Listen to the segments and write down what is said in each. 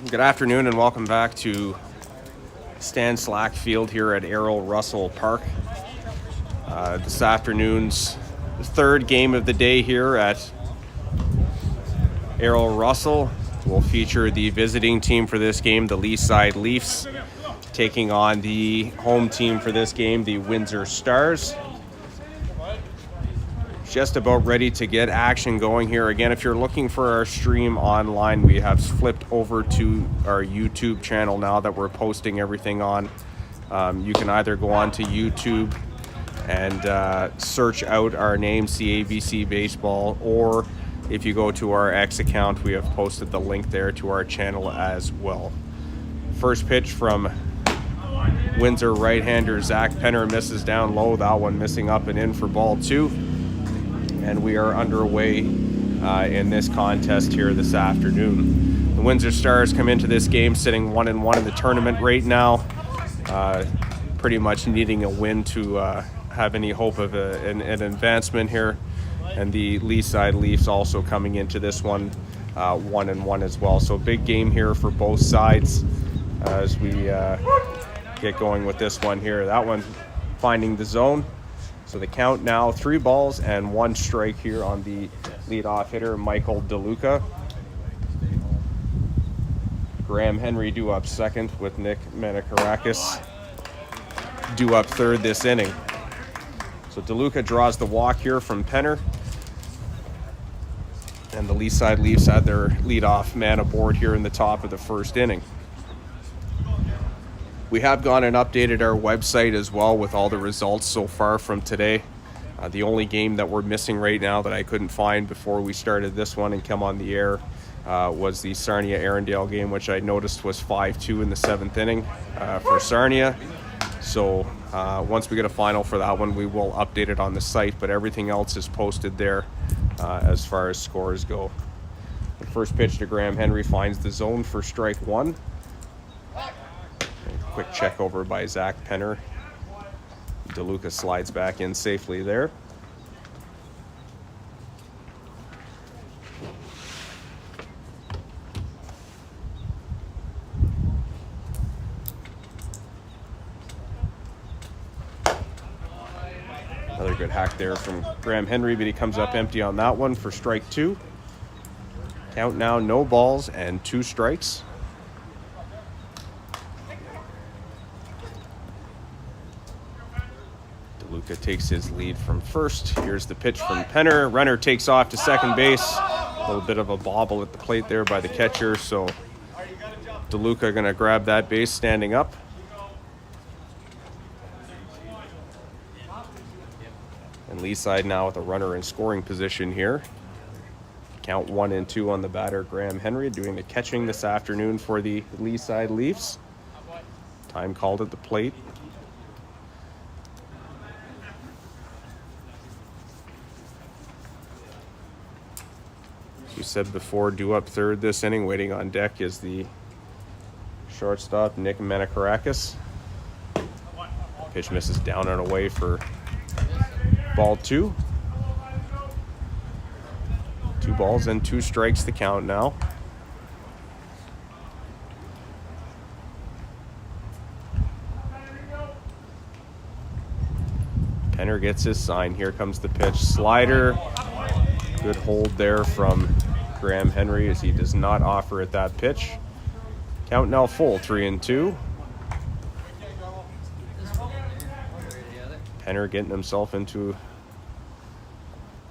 Good afternoon and welcome back to Stan Slack Field here at Errol Russell Park. This afternoon's third game of the day here at Errol Russell will feature the visiting team for this game, the LEA Leafs, taking on the home team for this game, the Windsor Stars. Just about ready to get action going here. Again, if you're looking for our stream online, we have flipped over to our YouTube channel now that we're posting everything on. You can either go on to YouTube and search out our name, CABC Baseball, or if you go to our X account, we have posted the link there to our channel as well. First pitch from Windsor right-hander Zach Penner misses down low. That one missing up and in for ball two. And we are underway in this contest here this afternoon. The Windsor Stars come into this game sitting 1-1 in the tournament right now, pretty much needing a win to have any hope of an advancement here. And the LEA Leafs also coming into this one 1-1 as well. So big game here for both sides as we get going with this one here. That one finding the zone. So the count now 3 balls and 1 strike here on the leadoff hitter, Michael DeLuca. Graham Henry due up second with Nick Menakarakis due up third this inning. So DeLuca draws the walk here from Penner. And the LEA Leafs had their leadoff man aboard here in the top of the first inning. We have gone and updated our website as well with all the results so far from today. The only game that we're missing right now that I couldn't find before we started this one and come on the air was the Sarnia-Arundel game, which I noticed was 5-2 in the 7th inning for Sarnia. So once we get a final for that one, we will update it on the site, but everything else is posted there as far as scores go. The first pitch to Graham Henry finds the zone for strike one. Quick check over by Zach Penner. DeLuca slides back in safely there. Another good hack there from Graham Henry, but he comes up empty on that one for strike two. Count now, no balls and 2 strikes. DeLuca takes his lead from first. Here's the pitch from Penner. Runner takes off to second base. A little bit of a bobble at the plate there by the catcher, so DeLuca going to grab that base standing up. And Lee side now with a runner in scoring position here. Count 1-2 on the batter, Graham Henry, doing the catching this afternoon for the Lee side Leafs. Time called at the plate. As we said before, due up third this inning, waiting on deck is the shortstop, Nick Menakarakis. Pitch misses down and away for ball 2. 2 balls and 2 strikes the count now. Penner gets his sign. Here comes the pitch. Slider. Good hold there from Graham Henry as he does not offer at that pitch. Count now full, 3-2. Penner getting himself into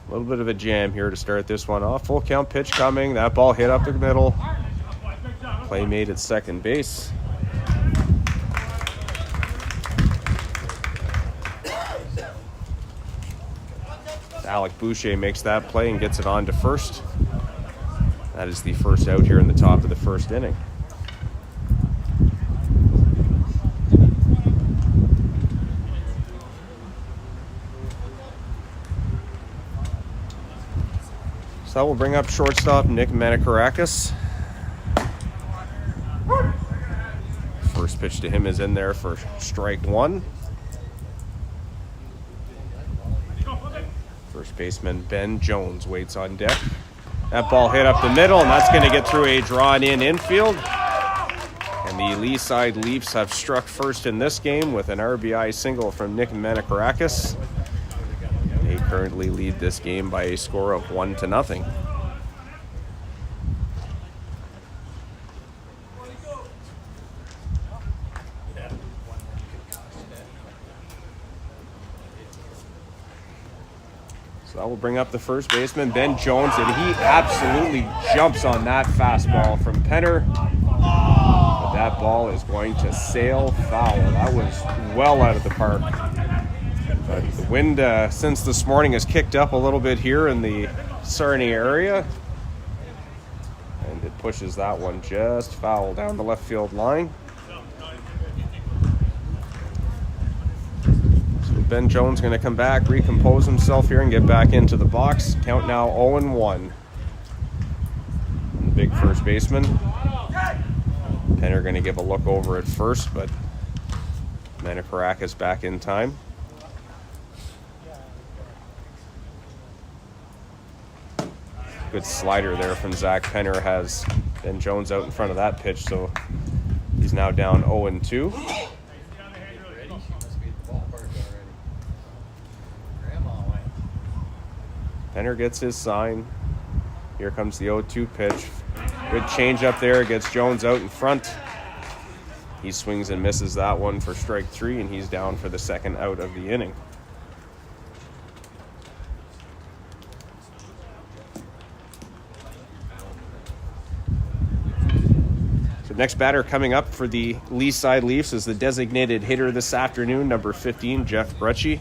a little bit of a jam here to start this one off. Full count pitch coming. That ball hit up the middle. Play made at second base. Alec Boucher makes that play and gets it on to first. That is the first out here in the top of the first inning. So that will bring up shortstop Nick Menakarakis. First pitch to him is in there for strike one. First baseman Ben Jones waits on deck. That ball hit up the middle, and that's going to get through a drawn-in infield. The Lee side Leafs have struck first in this game with an RBI single from Nick Menakarakis. They currently lead this game by a score of 1-0. So that will bring up the first baseman, Ben Jones, and he absolutely jumps on that fastball from Penner. But that ball is going to sail foul. That was well out of the park. But the wind since this morning has kicked up a little bit here in the Sarnia area. And it pushes that one just foul down the left field line. Ben Jones going to come back, recompose himself here, and get back into the box. Count now 0-1. The big first baseman. Penner going to give a look over at first, but Menakarakis back in time. Good slider there from Zach Penner has Ben Jones out in front of that pitch, so he's now down 0-2. Penner gets his sign. Here comes the 0-2 pitch. Good change up there. Gets Jones out in front. He swings and misses that one for strike 3, and he's down for the second out of the inning. So next batter coming up for the Lee side Leafs is the designated hitter this afternoon, number 15, Jeff Brecci.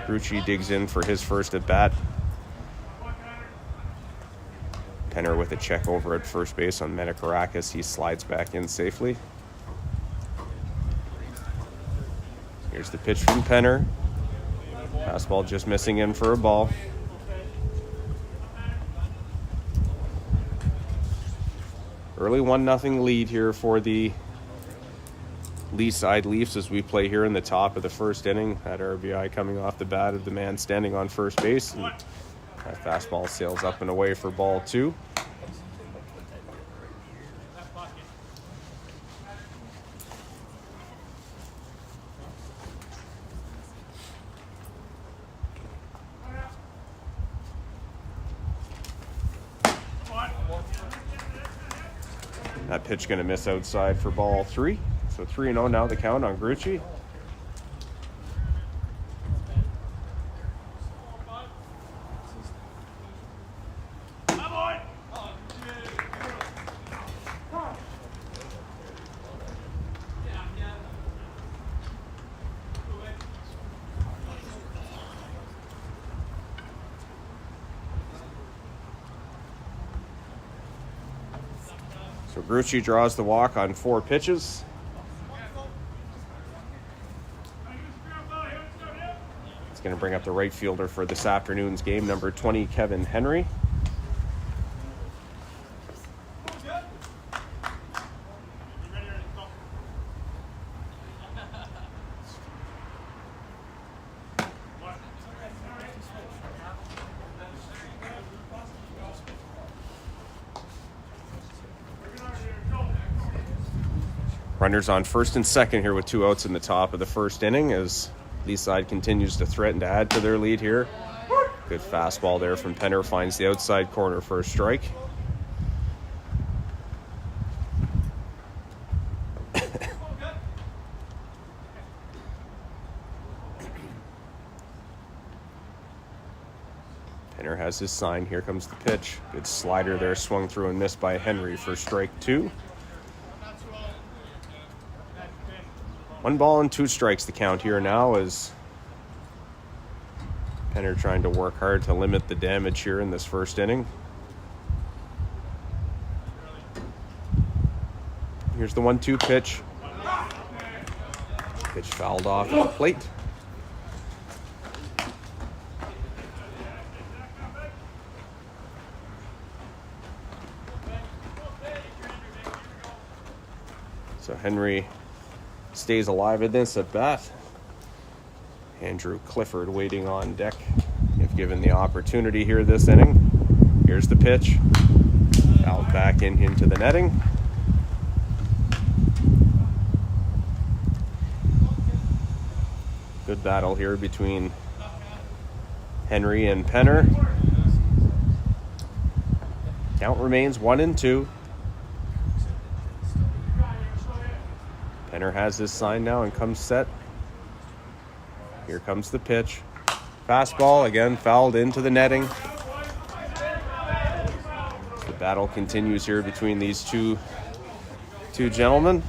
Grucci digs in for his first at bat. Penner with a check over at first base on Menakarakis. He slides back in safely. Here's the pitch from Penner. Fastball just missing in for a ball. Early 1-0 lead here for the Lee side Leafs as we play here in the top of the first inning. That RBI coming off the bat of the man standing on first base. And that fastball sails up and away for ball 2. That pitch going to miss outside for ball 3. So 3-0 now the count on Grucci. So Grucci draws the walk on 4 pitches. Going to bring up the right fielder for this afternoon's game, number 20, Kevin Henry. Runners on first and second here with 2 outs in the top of the first inning as Lee side continues to threaten to add to their lead here. Good fastball there from Penner, finds the outside corner for a strike. Penner has his sign. Here comes the pitch. Good slider there, swung through and missed by Henry for strike 2. 1 ball and 2 strikes the count here now as Penner trying to work hard to limit the damage here in this first inning. Here's the 1-2 pitch. Pitch fouled off at the plate. So Henry stays alive in this at bat. Andrew Clifford waiting on deck if given the opportunity here this inning. Here's the pitch. Fouled back into the netting. Good battle here between Henry and Penner. Count remains 1-2. Penner has his sign now and comes set. Here comes the pitch. Fastball, again, fouled into the netting. The battle continues here between these two gentlemen.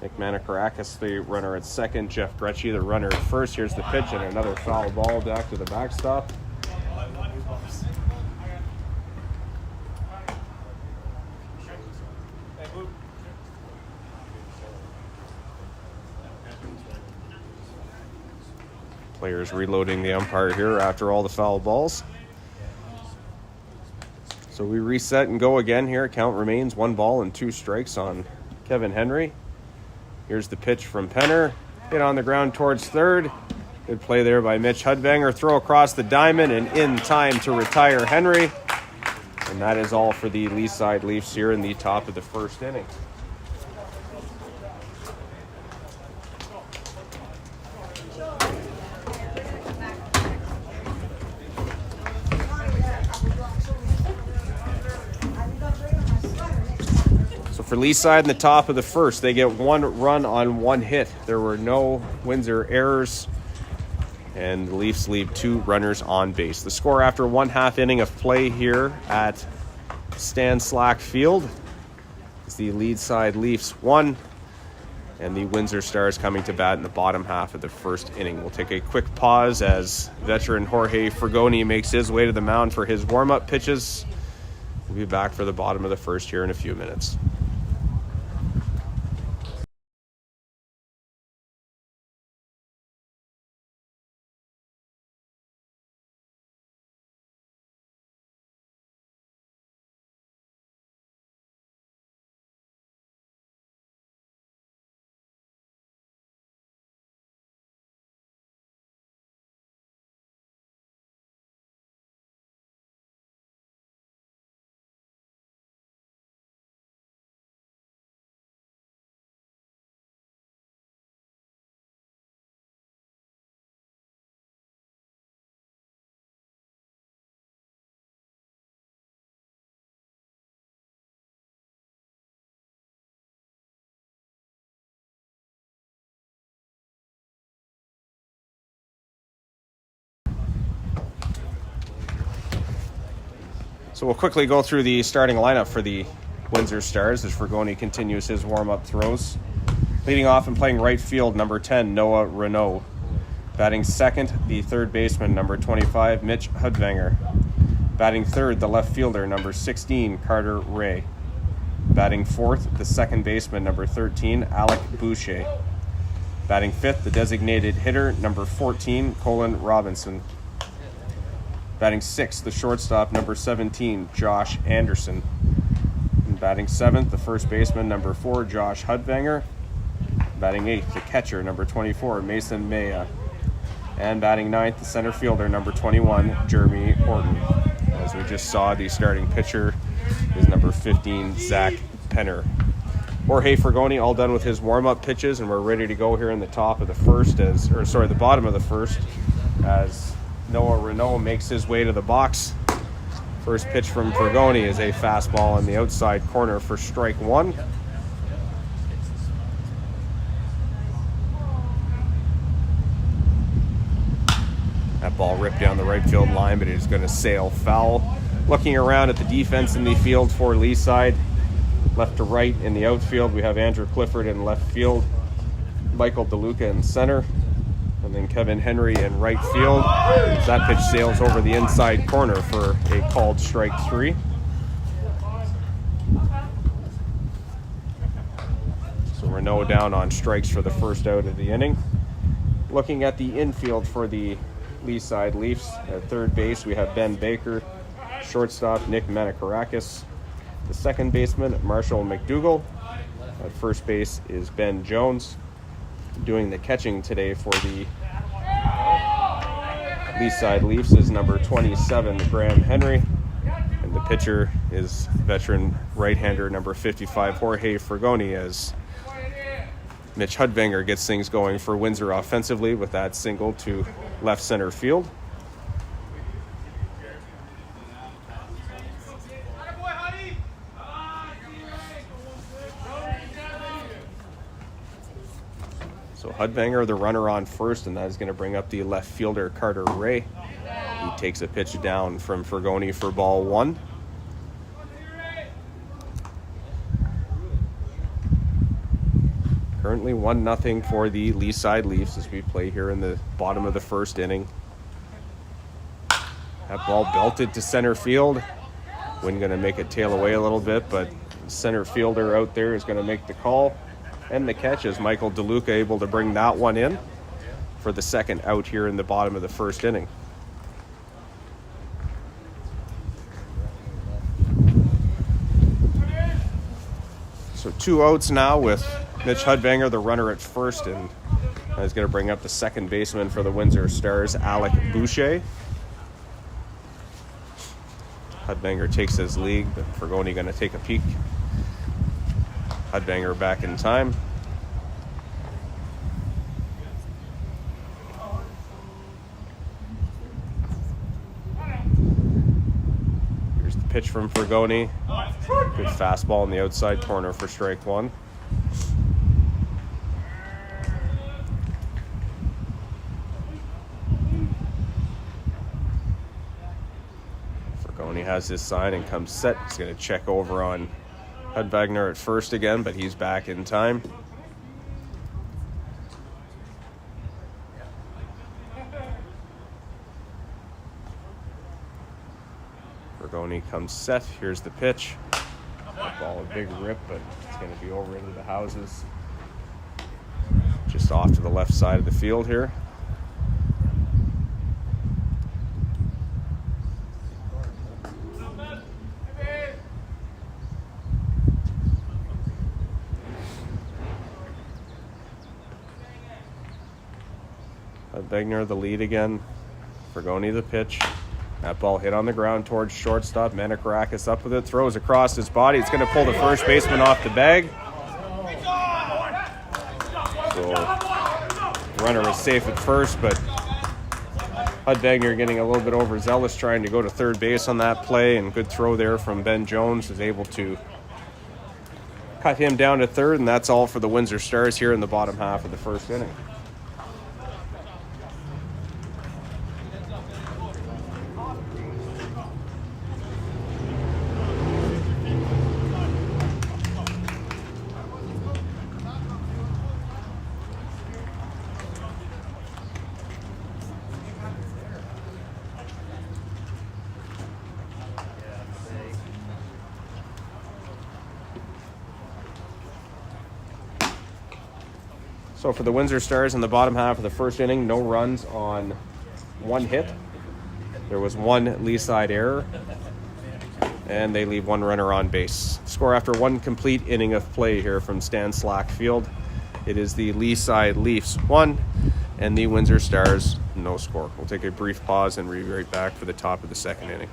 Nick Manakarakis, the runner at second. Jeff Gretschy, the runner at first. Here's the pitch and another foul ball back to the backstop. Players reloading the umpire here after all the foul balls. So we reset and go again here. Count remains 1-2 on Kevin Henry. Here's the pitch from Penner. Hit on the ground towards third. Good play there by Mitch Hudvanger. Throw across the diamond and in time to retire Henry. And that is all for the Leaside Leafs here in the top of the first inning. For Leaside in the top of the first, they get 1 run on 1 hit. There were no Windsor errors, and the Leafs leave 2 runners on base. The score after 1/2 inning of play here at Stan Slack Field is the Leaside Leafs 1, and the Windsor Stars coming to bat in the bottom half of the first inning. We'll take a quick pause as veteran Jorge Fragoni makes his way to the mound for his warm-up pitches. We'll be back for the bottom of the first here in a few minutes. So we'll quickly go through the starting lineup for the Windsor Stars as Fragoni continues his warm-up throws. Leading off and playing right field, number 10, Noah Renaud. Batting second, the third baseman, number 25, Mitch Hudvanger. Batting third, the left fielder, number 16, Carter Ray. Batting fourth, the second baseman, number 13, Alec Boucher. Batting fifth, the designated hitter, number 14, Colin Robinson. Batting sixth, the shortstop, number 17, Josh Anderson. And batting seventh, the first baseman, number 4, Josh Hudvanger. Batting eighth, the catcher, number 24, Mason Maya. And batting ninth, the center fielder, number 21, Jeremy Horton. As we just saw, the starting pitcher is number 15, Zach Penner. Jorge Fragoni all done with his warm-up pitches, and we're ready to go here in the top of the first, the bottom of the first, as Noah Renaud makes his way to the box. First pitch from Fragoni is a fastball in the outside corner for strike one. That ball ripped down the right field line, but it is going to sail foul. Looking around at the defense in the field for Leaside, left to right in the outfield, we have Andrew Clifford in left field, Michael DeLuca in center, and then Kevin Henry in right field. That pitch sails over the inside corner for a called strike three. So Renaud down on strikes for the first out of the inning. Looking at the infield for the Leaside Leafs, at third base we have Ben Baker, shortstop Nick Manakarakis, the second baseman Marshall McDougall. At first base is Ben Jones. doing the catching today for the Leaside Leafs is number 27, Graham Henry. And the pitcher is veteran right-hander number 55, Jorge Fragoni, as Mitch Hudvanger gets things going for Windsor offensively with that single to left center field. So Hudvanger, the runner on first, and that is going to bring up the left fielder, Carter Ray. He takes a pitch down from Fragoni for ball one. Currently 1-0 for the Leaside Leafs as we play here in the bottom of the first inning. That ball belted to center field. Wind going to make it tail away a little bit, but center fielder out there is going to make the call. And the catch is Michael DeLuca able to bring that one in for the second out here in the bottom of the first inning. So 2 outs now with Mitch Hudvanger, the runner at first, and he's going to bring up the second baseman for the Windsor Stars, Alec Boucher. Hudvanger takes his lead, but Fragoni going to take a peek. Hudvanger back in time. Here's the pitch from Fragoni. Good fastball in the outside corner for strike one. Fragoni has his sign and comes set. He's going to check over on Hudvanger at first again, but he's back in time. Fragoni comes set. Here's the pitch. Ball a big rip, but it's going to be over into the houses. Just off to the left side of the field here. Hudvanger the lead again. Fragoni the pitch. That ball hit on the ground towards shortstop. Menakarakis up with it. Throws across his body. It's going to pull the first baseman off the bag. So runner is safe at first, but Hudvanger getting a little bit overzealous trying to go to third base on that play, and good throw there from Ben Jones is able to cut him down to third, and that's all for the Windsor Stars here in the bottom half of the first inning. So for the Windsor Stars in the bottom half of the first inning, no runs on one hit. There was one Leaside error, and they leave one runner on base. Score after one complete inning of play here from Stan Slack Field. It is the Leaside Leafs 1 and the Windsor Stars no score. We'll take a brief pause and be right back for the top of the second inning.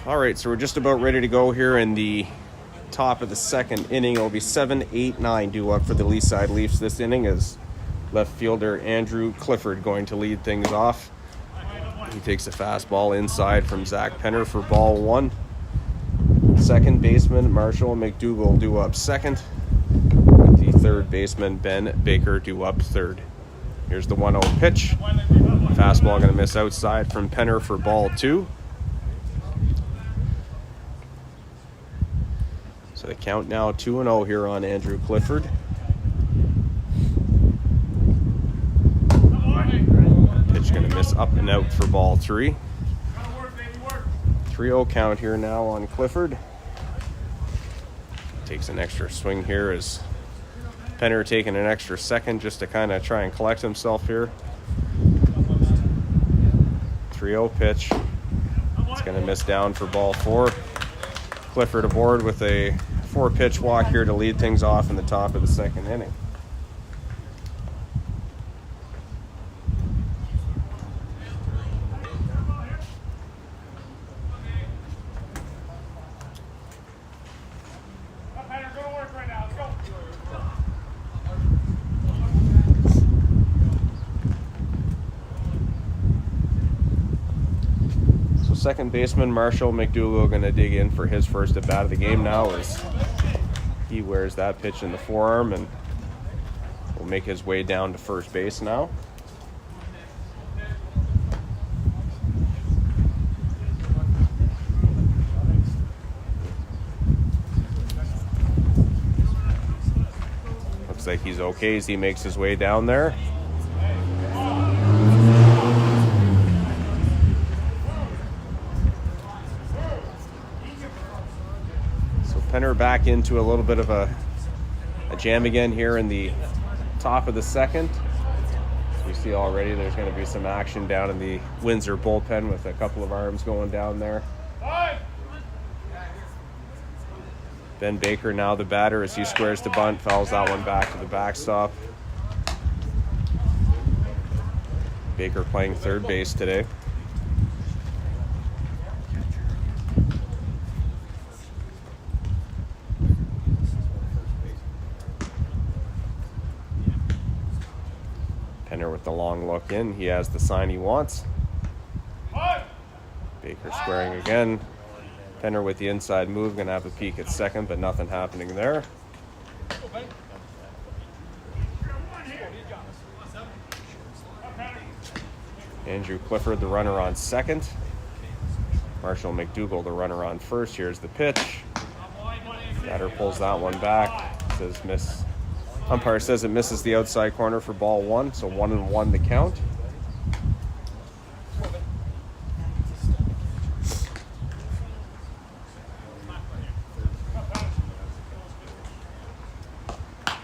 All right, so we're just about ready to go here in the top of the second inning. It'll be 7-8-9 due up for the Leaside Leafs this inning as left fielder Andrew Clifford going to lead things off. He takes a fastball inside from Zach Penner for ball 1. Second baseman Marshall McDougall due up second. With the third baseman Ben Baker due up third. Here's the 1-0 pitch. Fastball going to miss outside from Penner for ball 2. So the count now 2-0 here on Andrew Clifford. Pitch going to miss up and out for ball 3. 3-0 count here now on Clifford. Takes an extra swing here as Penner taking an extra second just to kind of try and collect himself here. 3-0 pitch. It's going to miss down for ball 4. Clifford aboard with a 4-pitch walk here to lead things off in the top of the second inning. Second baseman Marshall McDougall going to dig in for his first at bat of the game now as he wears that pitch in the forearm and will make his way down to first base now. Looks like he's okay as he makes his way down there. Penner back into a little bit of a jam again here in the top of the second. As we see already, there's going to be some action down in the Windsor bullpen with a couple of arms going down there. Ben Baker now the batter as he squares the bunt, fouls that one back to the backstop. Baker playing third base today. Penner with the long look in. He has the sign he wants. Baker squaring again. Penner with the inside move. Going to have a peek at second, but nothing happening there. Andrew Clifford, the runner on second. Marshall McDougall, the runner on first. Here's the pitch. Batter pulls that one back. Says miss. Umpire says it misses the outside corner for ball 1, so 1-1 the count.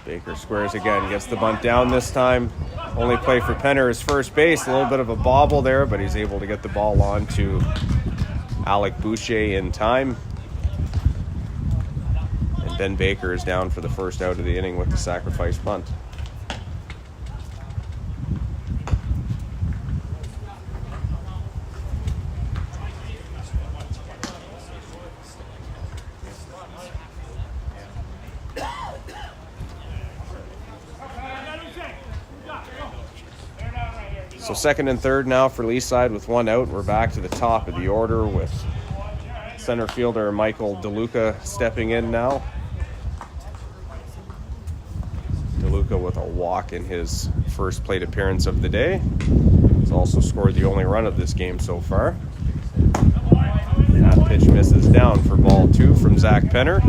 Baker squares again, gets the bunt down this time. Only play for Penner is first base. A little bit of a bobble there, but he's able to get the ball on to Alec Boucher in time. And Ben Baker is down for the first out of the inning with the sacrifice bunt. So second and third now for Lee side with one out. We're back to the top of the order with center fielder Michael DeLuca stepping in now. DeLuca with a walk in his first plate appearance of the day. He's also scored the only run of this game so far. That pitch misses down for ball 2 from Zach Penner.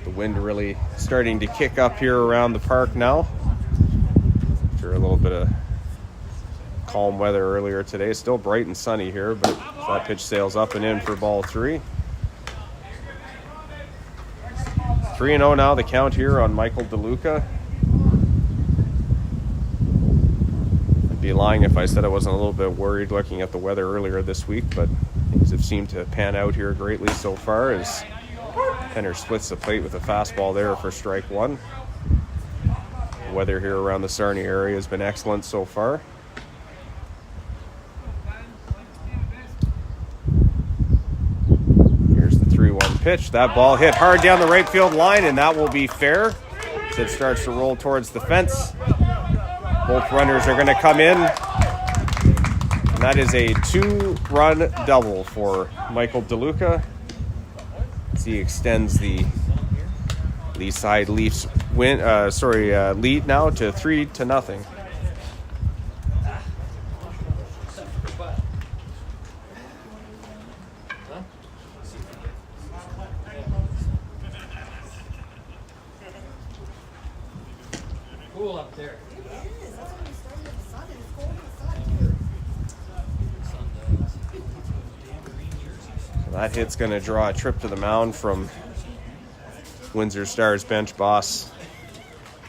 The wind really starting to kick up here around the park now. After a little bit of calm weather earlier today. Still bright and sunny here, but that pitch sails up and in for ball 3. 3-0 now the count here on Michael DeLuca. I'd be lying if I said I wasn't a little bit worried looking at the weather earlier this week, but things have seemed to pan out here greatly so far as Penner splits the plate with a fastball there for strike 1. The weather here around the Sarnia area has been excellent so far. Here's the 3-1 pitch. That ball hit hard down the right field line, and that will be fair as it starts to roll towards the fence. Both runners are going to come in. And that is a 2-run double for Michael DeLuca as he extends the Lee side Leafs lead now to 3-0. Cool up there. So that hit's going to draw a trip to the mound from Windsor Stars bench boss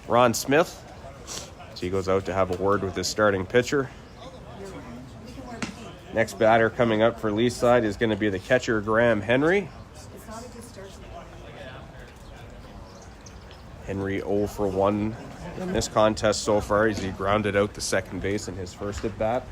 Ron Smith. So he goes out to have a word with his starting pitcher. Next batter coming up for Lee's side is going to be the catcher Graham Henry. Henry 0 for 1 in this contest so far as he grounded out the second base in his first at bat.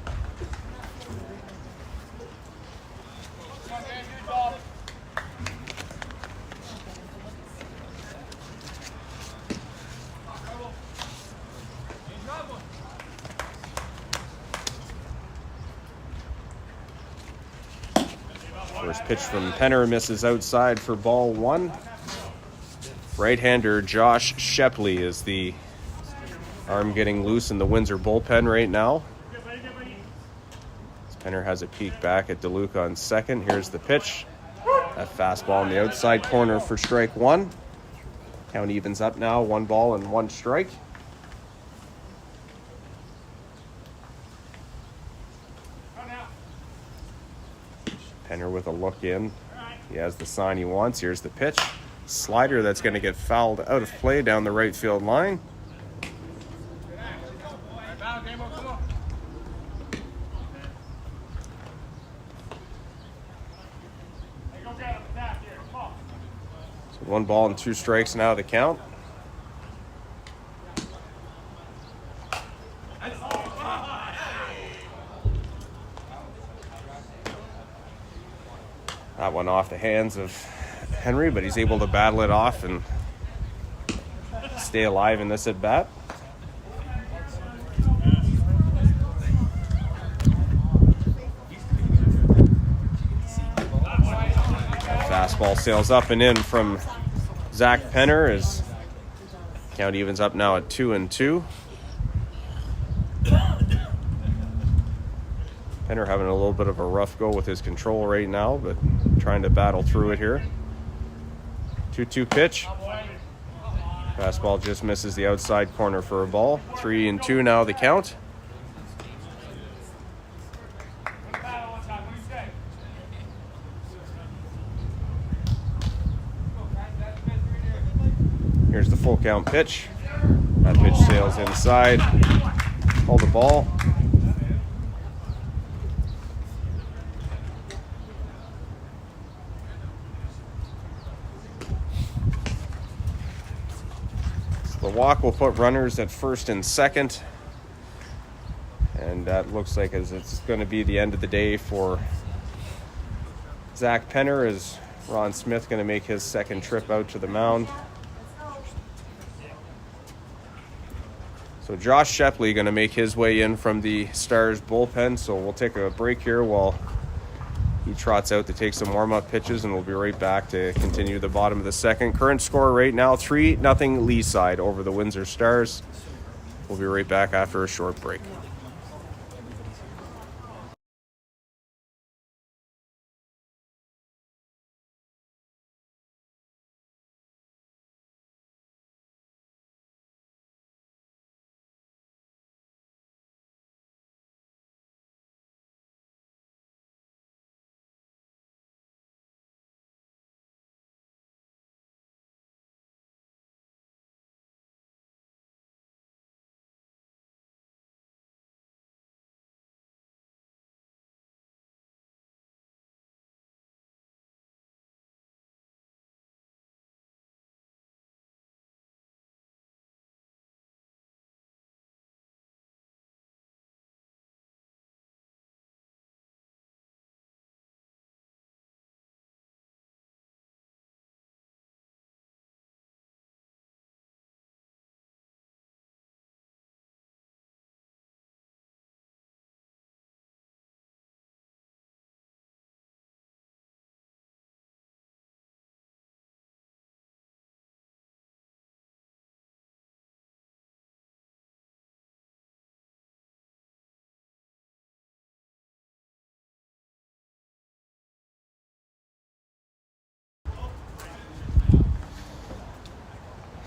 First pitch from Penner misses outside for ball 1. Right-hander Josh Shepley is the arm getting loose in the Windsor bullpen right now. Penner has a peek back at DeLuca on second. Here's the pitch. A fastball on the outside corner for strike 1. Count evens up now, 1 ball and 1 strike. Penner with a look in. He has the sign he wants. Here's the pitch. Slider that's going to get fouled out of play down the right field line. So 1 ball and 2 strikes now the count. That one off the hands of Henry, but he's able to battle it off and stay alive in this at bat. Fastball sails up and in from Zach Penner as count evens up now at 2-2. Penner having a little bit of a rough go with his control right now, but trying to battle through it here. 2-2 pitch. Fastball just misses the outside corner for a ball. 3-2 now the count. Here's the full count pitch. That pitch sails inside. Hold the ball. The walk will put runners at first and second. And that looks like it's going to be the end of the day for Zach Penner as Ron Smith going to make his second trip out to the mound. So Josh Shepley going to make his way in from the Stars bullpen. So we'll take a break here while he trots out to take some warm-up pitches, and we'll be right back to continue the bottom of the second. Current score right now, 3-0 Lee side over the Windsor Stars. We'll be right back after a short break.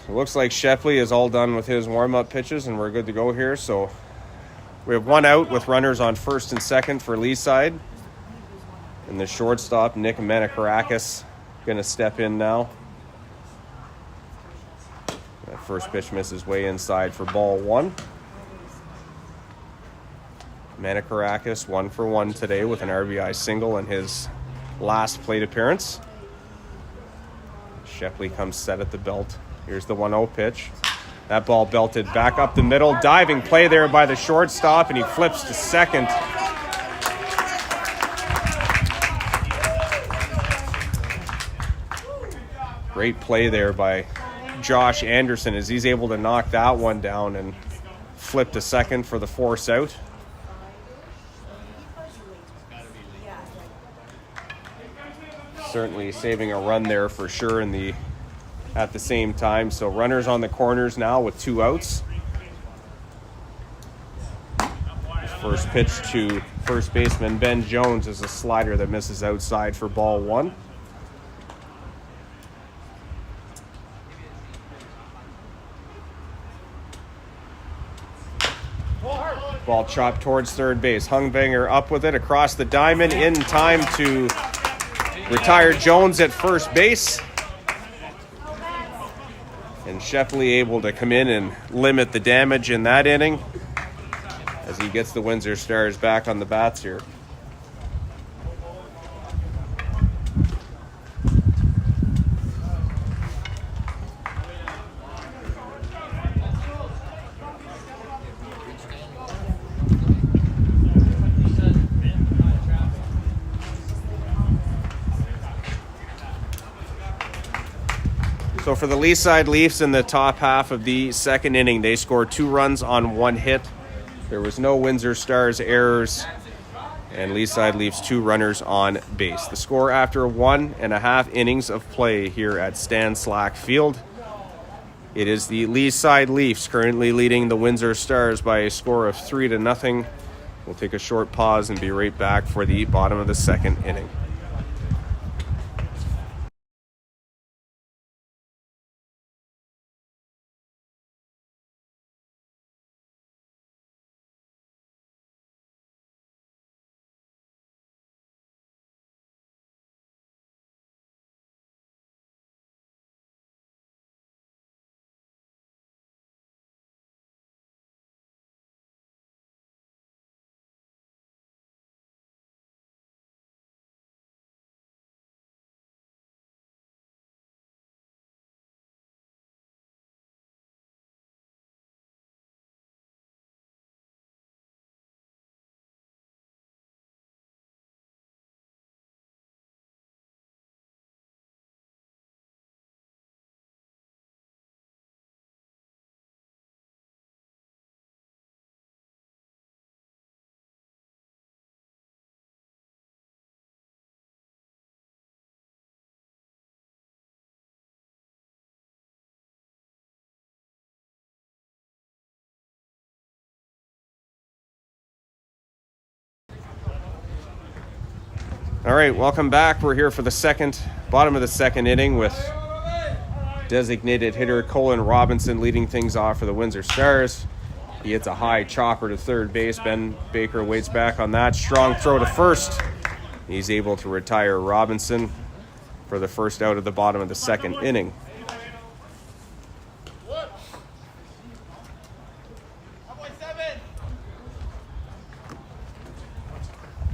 It looks like Shepley is all done with his warm-up pitches, and we're good to go here. So we have one out with runners on first and second for Lee side. And the shortstop, Nick Menakarakis, going to step in now. That first pitch misses way inside for ball one. Menakarakis 1 for 1 today with an RBI single in his last plate appearance. Shepley comes set at the belt. Here's the 1-0 pitch. That ball belted back up the middle. Diving play there by the shortstop, and he flips to second. Great play there by Josh Anderson as he's able to knock that one down and flip to second for the force out. Certainly saving a run there for sure at the same time. So runners on the corners now with 2 outs. First pitch to first baseman Ben Jones is a slider that misses outside for ball one. Ball chopped towards third base. Hungbanger up with it across the diamond in time to retire Jones at first base. And Shepley able to come in and limit the damage in that inning as he gets the Windsor Stars back on the bats here. So for the Lee side Leafs in the top half of the second inning, they scored 2 runs on 1 hit. There was no Windsor Stars errors, and Lee side Leafs 2 runners on base. The score after 1.5 innings of play here at Stan Slack Field. It is the Lee side Leafs currently leading the Windsor Stars by a score of 3-0. We'll take a short pause and be right back for the bottom of the second inning. All right, welcome back. We're here for the bottom of the second inning with designated hitter Colin Robinson leading things off for the Windsor Stars. He hits a high chopper to third base. Ben Baker waits back on that. Strong throw to first. He's able to retire Robinson for the first out of the bottom of the second inning.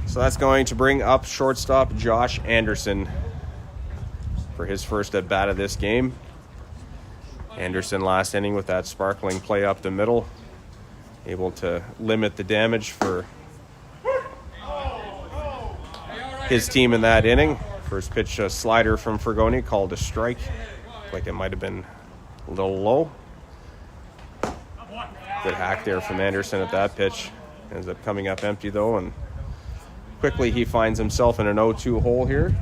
So that's going to bring up shortstop Josh Anderson for his first at bat of this game. Anderson last inning with that sparkling play up the middle, able to limit the damage for his team in that inning. First pitch, a slider from Fergoni called a strike. Like it might have been a little low. Good hack there from Anderson at that pitch. Ends up coming up empty though, and quickly he finds himself in an 0-2 hole here.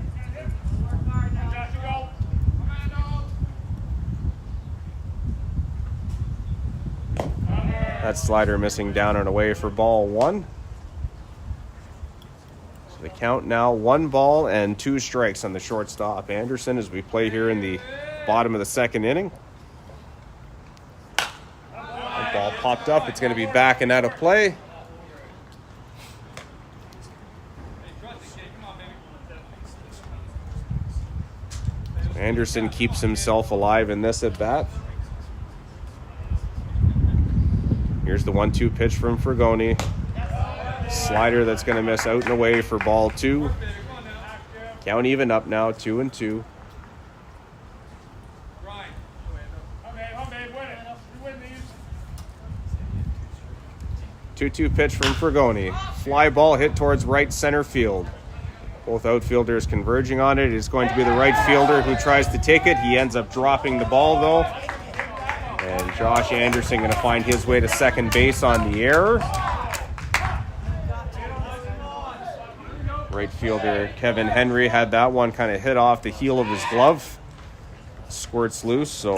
That slider missing down and away for ball one. So the count now 1 ball and 2 strikes on the shortstop Anderson as we play here in the bottom of the second inning. popped up. It's going to be back and out of play. So Anderson keeps himself alive in this at bat. Here's the 1-2 pitch from Fragoni. Slider that's going to miss out and away for ball 2. Count even up now, 2-2. 2-2 pitch from Fragoni. Fly ball hit towards right center field. Both outfielders converging on it. It's going to be the right fielder who tries to take it. He ends up dropping the ball though. And Josh Anderson going to find his way to second base on the error. Right fielder Kevin Henry had that one kind of hit off the heel of his glove. Squirts loose, so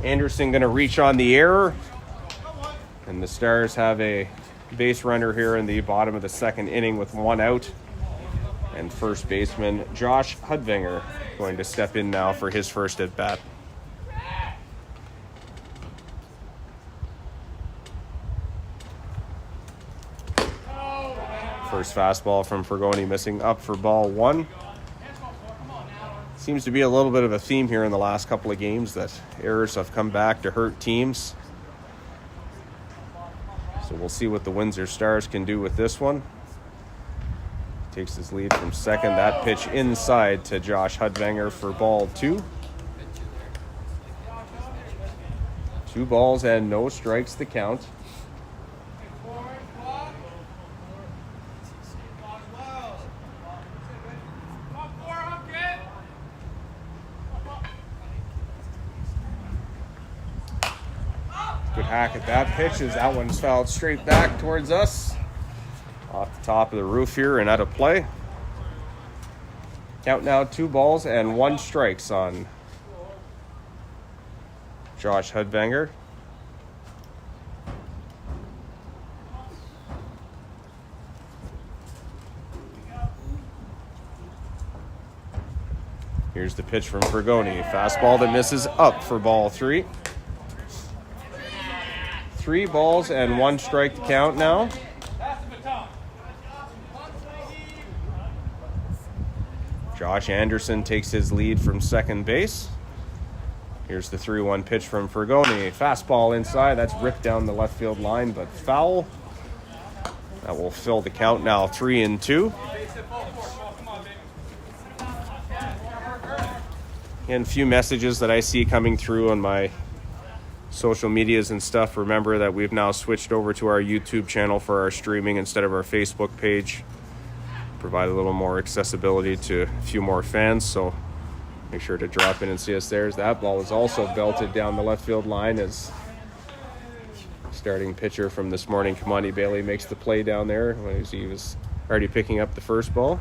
Anderson going to reach on the error. And the Stars have a base runner here in the bottom of the second inning with 1 out. And first baseman Josh Hudvinger going to step in now for his first at bat. First fastball from Fragoni missing up for ball 1. Seems to be a little bit of a theme here in the last couple of games that errors have come back to hurt teams. So we'll see what the Windsor Stars can do with this one. Takes his lead from second. That pitch inside to Josh Hudvinger for ball 2. 2 balls and no strikes to count. Good hack at that pitch as that one's fouled straight back towards us. Off the top of the roof here and out of play. Count now 2 balls and 1 strikes on Josh Hudvinger. Here's the pitch from Fragoni. Fastball that misses up for ball 3. 3 balls and 1 strike to count now. Josh Anderson takes his lead from second base. Here's the 3-1 pitch from Fragoni. Fastball inside. That's ripped down the left field line, but foul. That will fill the count now 3-2. And a few messages that I see coming through on my social medias and stuff. Remember that we've now switched over to our YouTube channel for our streaming instead of our Facebook page. Provide a little more accessibility to a few more fans, so make sure to drop in and see us there. That ball is also belted down the left field line as starting pitcher from this morning, Kamani Bailey, makes the play down there when he was already picking up the first ball.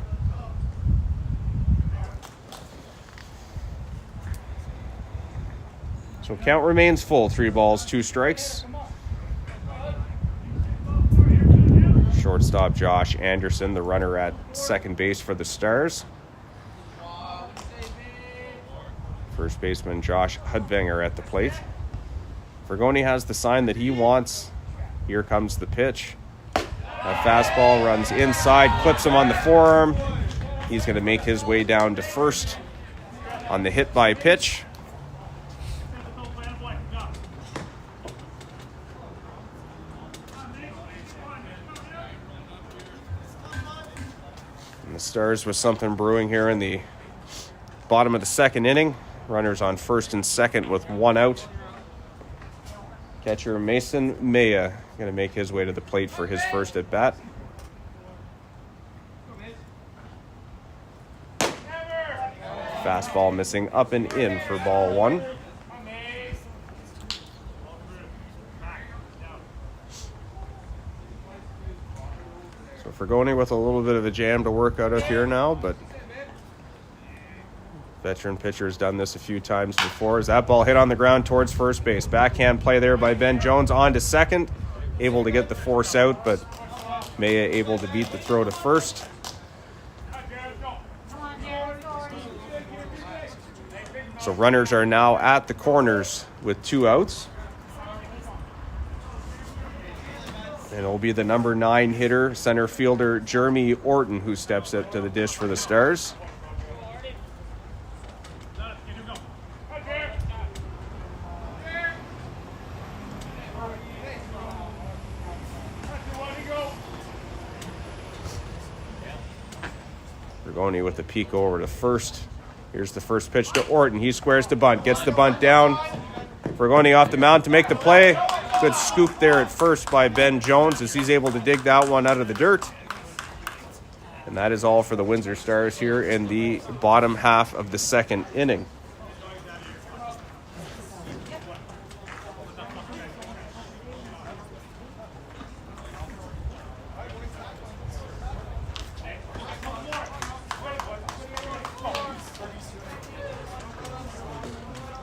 So count remains full. 3 balls, 2 strikes. Shortstop Josh Anderson, the runner at second base for the Stars. First baseman Josh Hudvinger at the plate. Fragoni has the sign that he wants. Here comes the pitch. A fastball runs inside, clips him on the forearm. He's going to make his way down to first on the hit by pitch. The Stars with something brewing here in the bottom of the second inning. Runners on first and second with 1 out. Catcher Mason Maya going to make his way to the plate for his first at bat. Fastball missing up and in for ball 1. Fragoni with a little bit of a jam to work out of here now, but veteran pitcher has done this a few times before. As that ball hit on the ground towards first base. Backhand play there by Ben Jones on to second. Able to get the force out, but Maya able to beat the throw to first. So runners are now at the corners with 2 outs. And it'll be the number 9 hitter, center fielder Jeremy Orton, who steps up to the dish for the Stars. Bergoni with the peek over to first. Here's the first pitch to Orton. He squares the bunt, gets the bunt down. Bergoni off the mound to make the play. Good scoop there at first by Ben Jones as he's able to dig that one out of the dirt. And that is all for the Windsor Stars here in the bottom half of the second inning.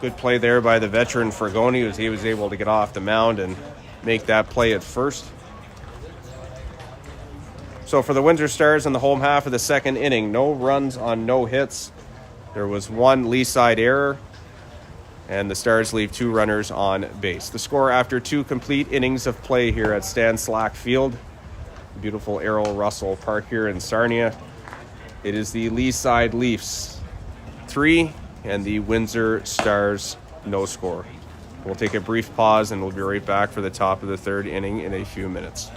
Good play there by the veteran Bergoni as he was able to get off the mound and make that play at first. So for the Windsor Stars in the home half of the second inning, no runs on no hits. There was one Lee side error, and the Stars leave 2 runners on base. The score after 2 complete innings of play here at Stan Slack Field, beautiful Errol Russell Park here in Sarnia. It is the Lee side Leafs 3 and the Windsor Stars no score. We'll take a brief pause and we'll be right back for the top of the third inning in a few minutes.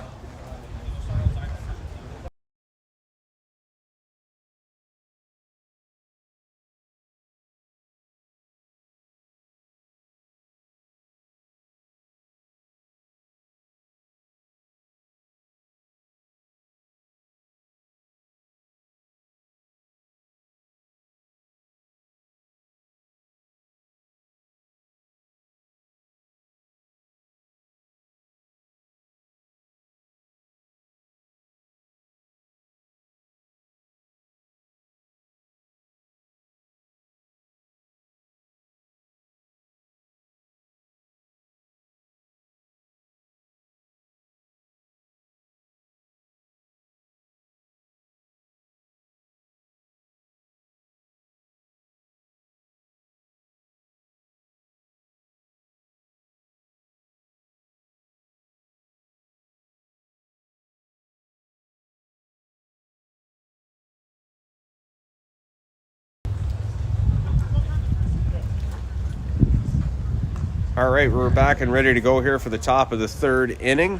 All right, we're back and ready to go here for the top of the third inning.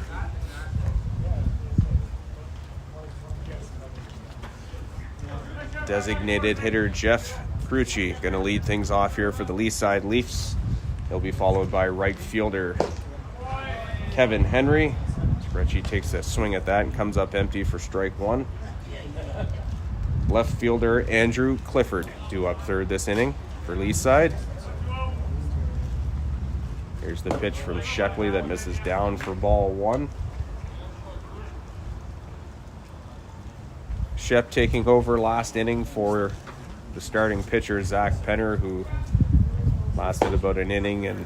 Designated hitter Jeff Crucci going to lead things off here for the Lee side Leafs. He'll be followed by right fielder Kevin Henry. Crucci takes a swing at that and comes up empty for strike 1. Left fielder Andrew Clifford due up third this inning for Lee side. Here's the pitch from Shepley that misses down for ball 1. Shep taking over last inning for the starting pitcher, Zach Penner, who lasted about an inning and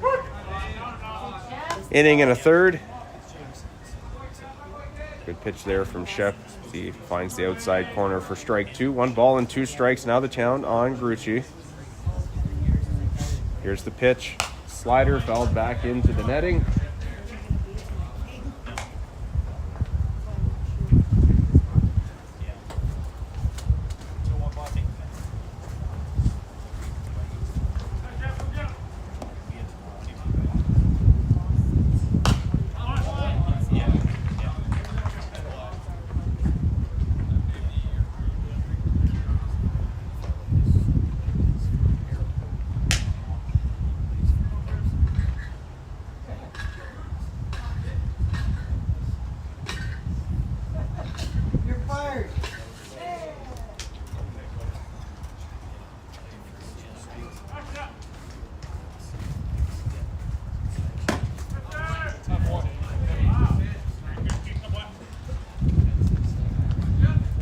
a third. Good pitch there from Shep. He finds the outside corner for strike 2. 1 ball and 2 strikes now the count on Grucci. Here's the pitch. Slider fell back into the netting.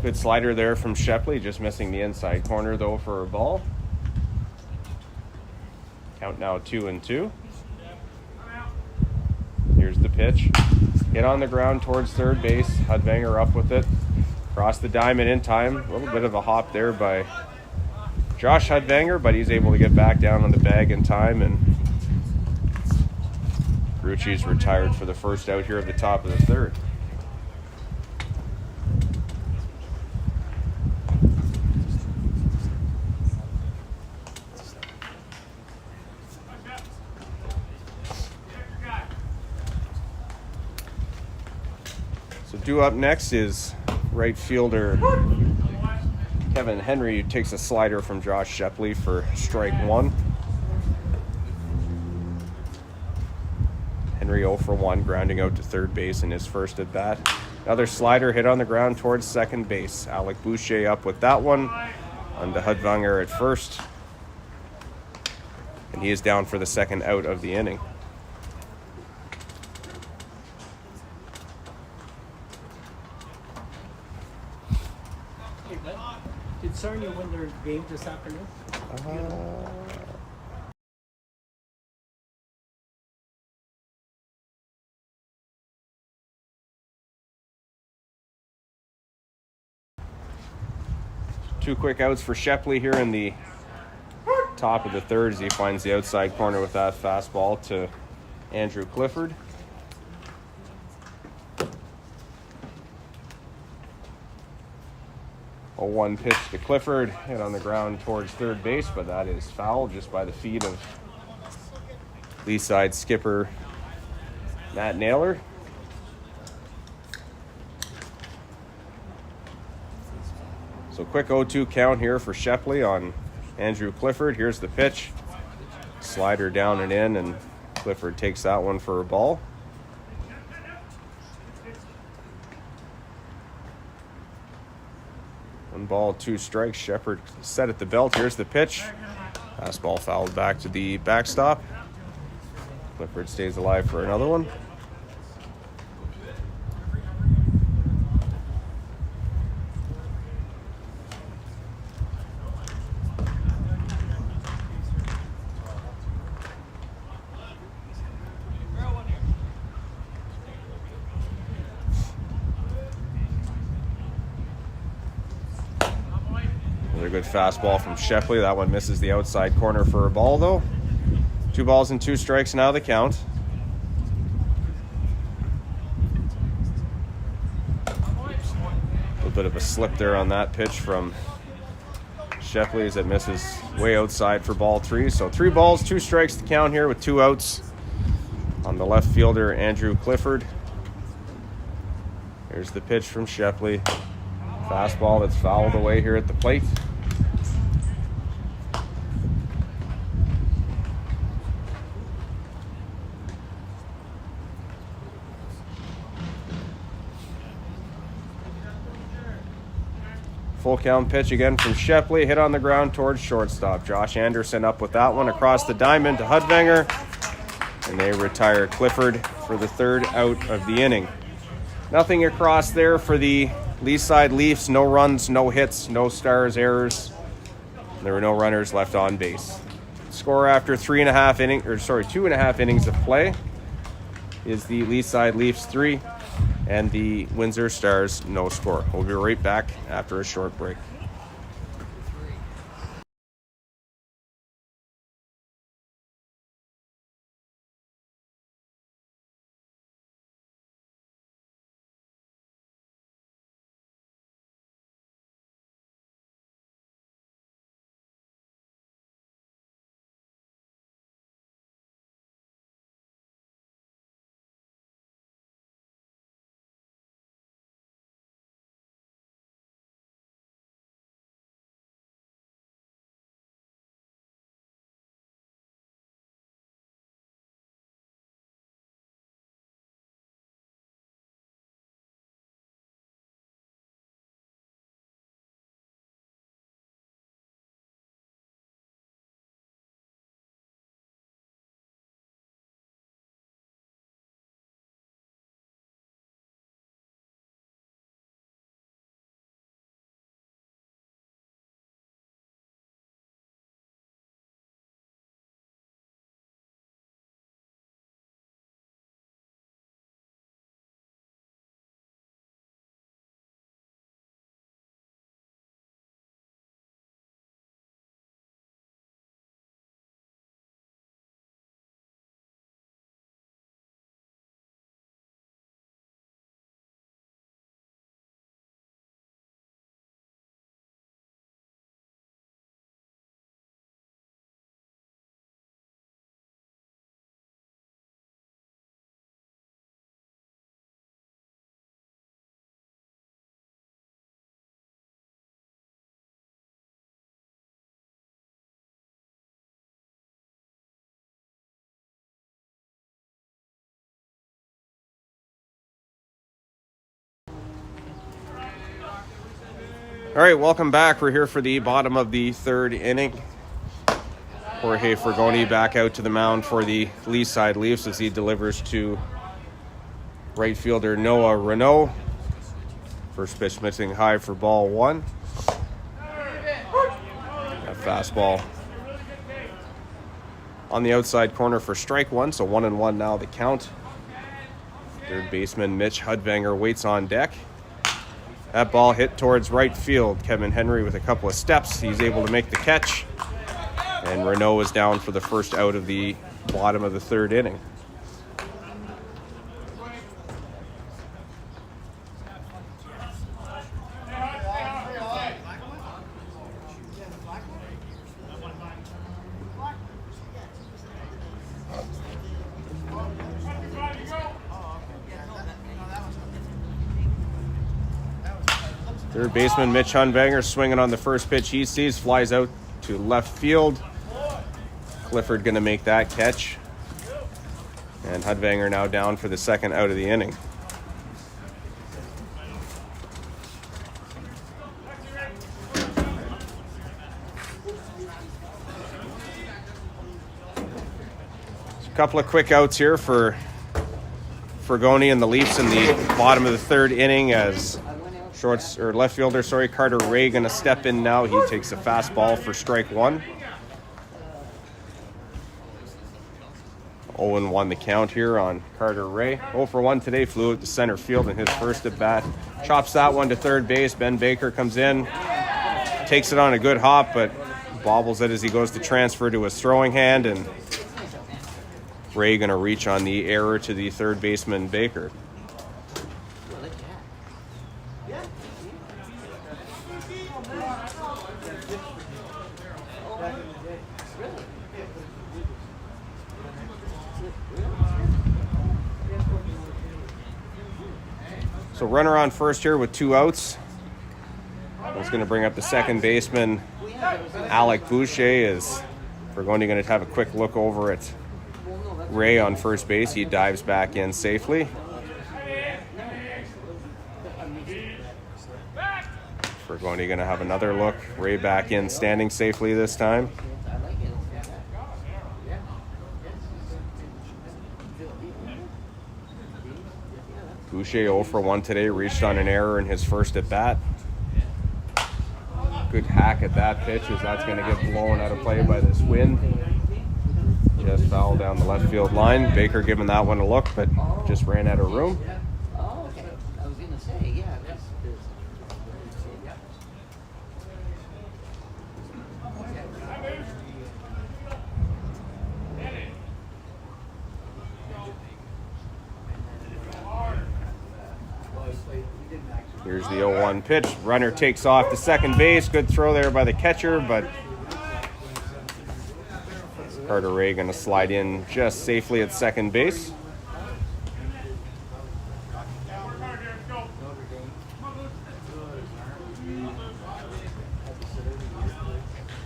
Good slider there from Shepley, just missing the inside corner though for a ball. Count now 2-2. Here's the pitch. Hit on the ground towards third base. Hudvanger up with it. Cross the diamond in time. A little bit of a hop there by Josh Hudvanger, but he's able to get back down on the bag in time, and Grucci's retired for the first out here at the top of the third. Due up next is right fielder Kevin Henry, who takes a slider from Josh Shepley for strike one. Henry 0 for 1, grounding out to third base in his first at bat. Another slider hit on the ground towards second base. Alec Boucher up with that one. On to Hudvanger at first. And he is down for the second out of the inning. Hey, bud. Did Sarnia win their game this afternoon? Two quick outs for Shepley here in the top of the third as he finds the outside corner with that fastball to Andrew Clifford. A 1 pitch to Clifford, hit on the ground towards third base, but that is foul just by the feet of Lee side skipper Matt Naylor. So quick 0-2 count here for Shepley on Andrew Clifford. Here's the pitch. Slider down and in, and Clifford takes that one for a ball. One ball, 2 strikes. Shepard set at the belt. Here's the pitch. Fastball fouled back to the backstop. Clifford stays alive for another one. Another good fastball from Shepley. That one misses the outside corner for a ball, though. 2 balls and 2 strikes now the count. A little bit of a slip there on that pitch from Shepley as it misses way outside for ball 3. So 3 balls, 2 strikes to count here with 2 outs on the left fielder, Andrew Clifford. Here's the pitch from Shepley. Fastball that's fouled away here at the plate. Full count pitch again from Shepley. Hit on the ground towards shortstop. Josh Anderson up with that one across the diamond to Hudvanger. And they retire Clifford for the third out of the inning. Nothing across there for the Lee side Leafs. No runs, no hits, no stars, errors. There were no runners left on base. Score after 2.5 innings of play is the Lee side Leafs 3 and the Windsor Stars no score. We'll be right back after a short break. All right, welcome back. We're here for the bottom of the third inning. Jorge Fragoni back out to the mound for the Lee side Leafs as he delivers to right fielder Noah Renault. First pitch missing high for ball one. A fastball on the outside corner for strike one, so 1-1 now the count. Third baseman Mitch Hudvanger waits on deck. That ball hit towards right field. Kevin Henry with a couple of steps. He's able to make the catch. And Renault is down for the first out of the bottom of the third inning. Third baseman Mitch Hudvanger swinging on the first pitch he sees, flies out to left field. Clifford going to make that catch. And Hudvanger now down for the second out of the inning. A couple of quick outs here for Fragoni and the Leafs in the bottom of the third inning as left fielder, Carter Ray going to step in now. He takes a fastball for strike one. 0-1 the count here on Carter Ray. 0 for 1 today, flew out to center field in his first at bat. Chops that one to third base. Ben Baker comes in, takes it on a good hop, but bobbles it as he goes to transfer to his throwing hand, and Ray going to reach on the error to the third baseman Baker. So runner on first here with 2 outs. That's going to bring up the second baseman, Alec Boucher, as we're going to have a quick look over at Ray on first base. He dives back in safely. We're going to have another look. Ray back in, standing safely this time. Boucher 0 for 1 today, reached on an error in his first at bat. Good hack at that pitch as that's going to get blown out of play by this wind. Just foul down the left field line. Baker giving that one a look, but just ran out of room. Oh, okay. I was going to say, yeah. Here's the 0-1 pitch. Runner takes off to second base. Good throw there by the catcher, but Carter Ray going to slide in just safely at second base.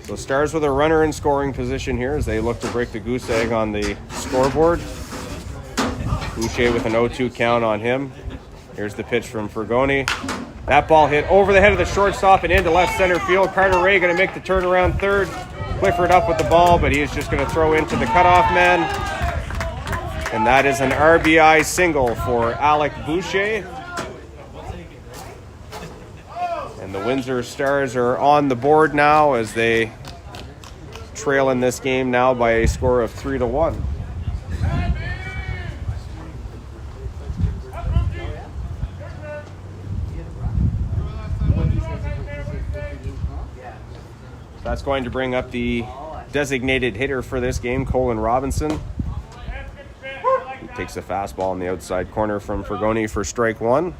So Stars with a runner in scoring position here as they look to break the goose egg on the scoreboard. Boucher with an 0-2 count on him. Here's the pitch from Fragoni. That ball hit over the head of the shortstop and into left center field. Carter Ray going to make the turnaround third. Clifford up with the ball, but he is just going to throw into the cutoff man. And that is an RBI single for Alec Boucher. And the Windsor Stars are on the board now as they trail in this game now by a score of 3-1. That's going to bring up the designated hitter for this game, Colin Robinson. He takes a fastball on the outside corner from Fragoni for strike one.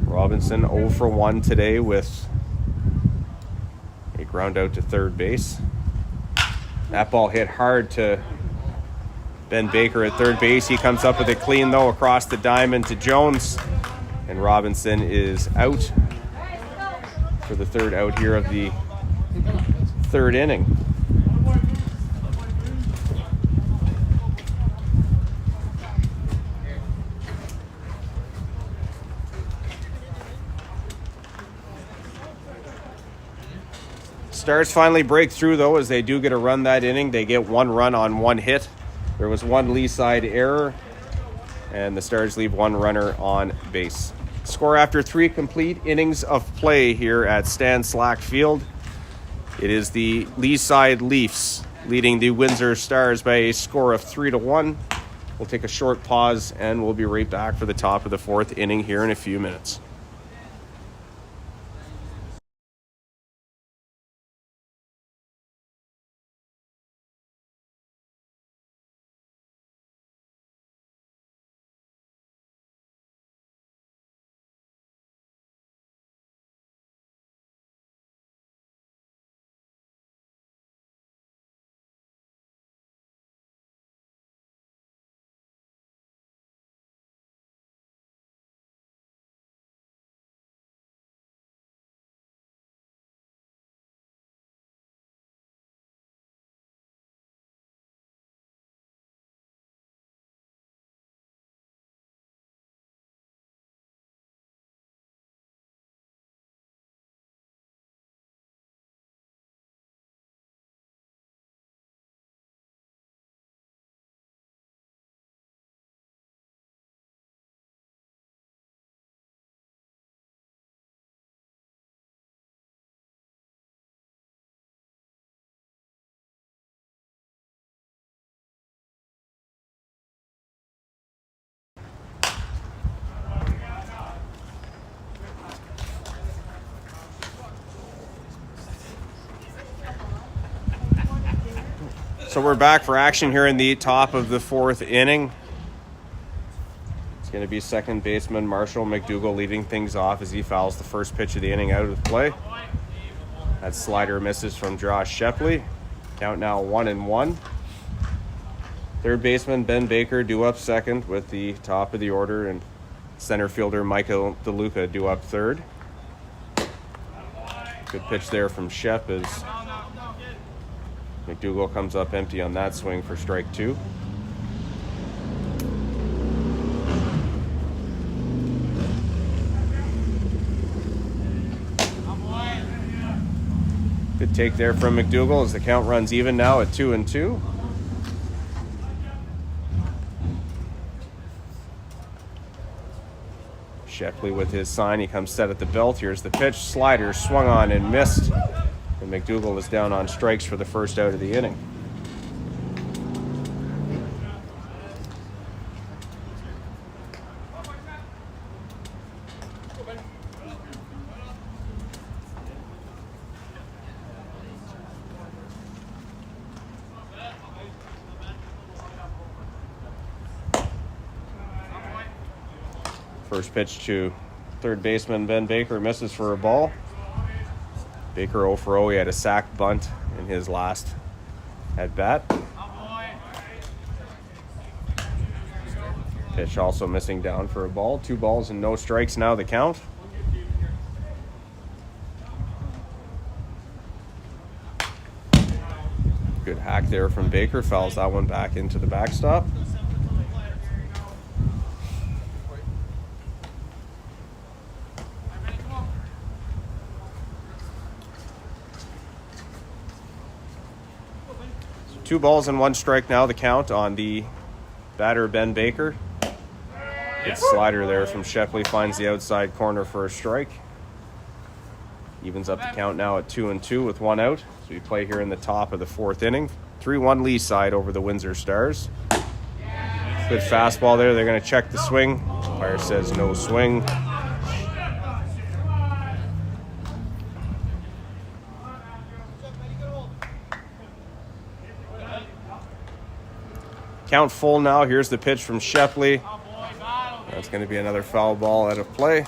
Robinson 0 for 1 today with a ground out to third base. That ball hit hard to Ben Baker at third base. He comes up with it clean, though, across the diamond to Jones. And Robinson is out for the third out here of the third inning. Stars finally break through, though, as they do get a run that inning. They get one run on one hit. There was one Lee side error, and the Stars leave one runner on base. Score after 3 complete innings of play here at Stan Slack Field. It is the Lee side Leafs leading the Windsor Stars by a score of 3-1. We'll take a short pause, and we'll be right back for the top of the 4th inning here in a few minutes. So we're back for action here in the top of the 4th inning. It's going to be second baseman Marshall McDougall leading things off as he fouls the first pitch of the inning out of play. That slider misses from Josh Shepley. Count now 1-1. Third baseman Ben Baker due up second with the top of the order, and center fielder Michael DeLuca due up third. Good pitch there from Shep as McDougall comes up empty on that swing for strike 2. Good take there from McDougall as the count runs even now at 2-2. Shepley with his sign. He comes set at the belt. Here's the pitch. Slider swung on and missed. And McDougall is down on strikes for the first out of the inning. First pitch to third baseman Ben Baker misses for a ball. Baker 0 for 0. He had a sack bunt in his last at bat. Pitch also missing down for a ball. 2 balls and no strikes now the count. Good hack there from Baker. Fouls that one back into the backstop. So 2 balls and 1 strike now the count on the batter Ben Baker. Good slider there from Shepley. Finds the outside corner for a strike. Evens up the count now at 2-2 with 1 out. So we play here in the top of the 4th inning. 3-1 Lee side over the Windsor Stars. Good fastball there. They're going to check the swing. Umpire says no swing. Count full now. Here's the pitch from Shepley. That's going to be another foul ball out of play.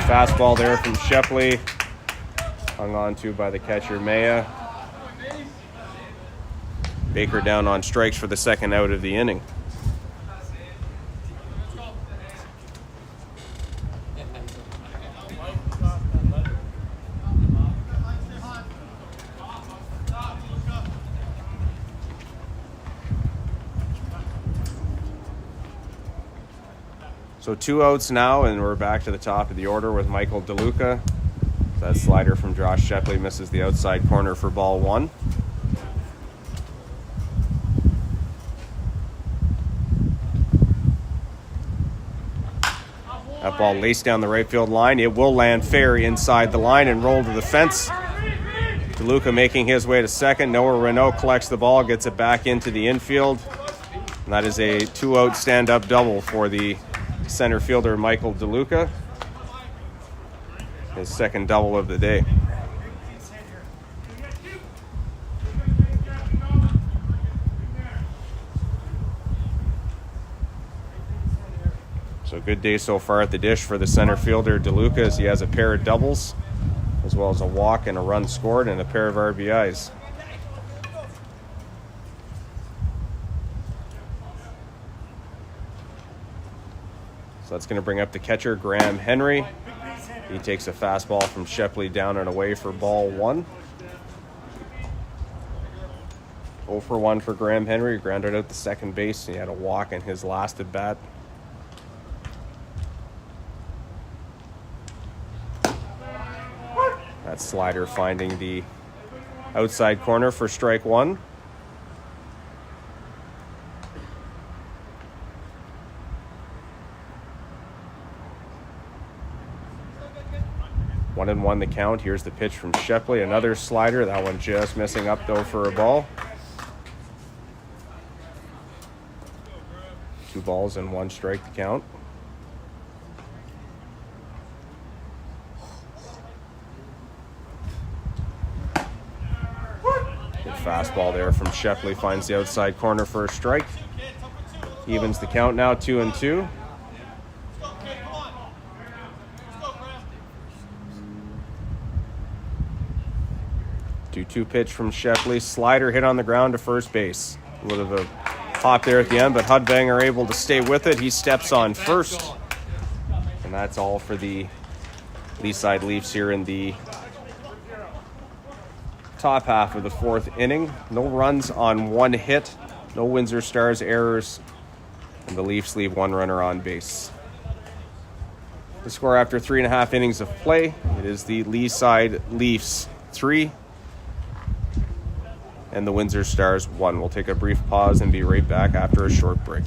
Fastball there from Shepley. Hung on to by the catcher Maya. Baker down on strikes for the second out of the inning. So 2 outs now, and we're back to the top of the order with Michael DeLuca. That slider from Josh Shepley misses the outside corner for ball 1. That ball laced down the right field line. It will land fair inside the line and roll to the fence. DeLuca making his way to second. Noah Renault collects the ball, gets it back into the infield. And that is a 2-out stand-up double for the center fielder, Michael DeLuca. His second double of the day. So good day so far at the dish for the center fielder, DeLuca, as he has a pair of doubles, as well as a walk and a run scored and a pair of RBIs. So that's going to bring up the catcher, Graham Henry. He takes a fastball from Shepley down and away for ball 1. 0 for 1 for Graham Henry. Grounded out to second base. He had a walk in his last at bat. That slider finding the outside corner for strike 1. One and 1 the count. Here's the pitch from Shepley. Another slider. That one just missing up though for a ball. 2 balls and 1 strike to count. Good fastball there from Shepley. Finds the outside corner for a strike. Evens the count now, 2-2. 2-2 pitch from Shepley. Slider hit on the ground to first base. A little bit of a pop there at the end, but Hudbanger able to stay with it. He steps on first. And that's all for the Leaside Leafs here in the top half of the 4th inning. No runs on 1 hit. No Windsor Stars errors. And the Leafs leave 1 runner on base. The score after 3.5 innings of play, it is the Leaside Leafs 3 and the Windsor Stars 1. We'll take a brief pause and be right back after a short break.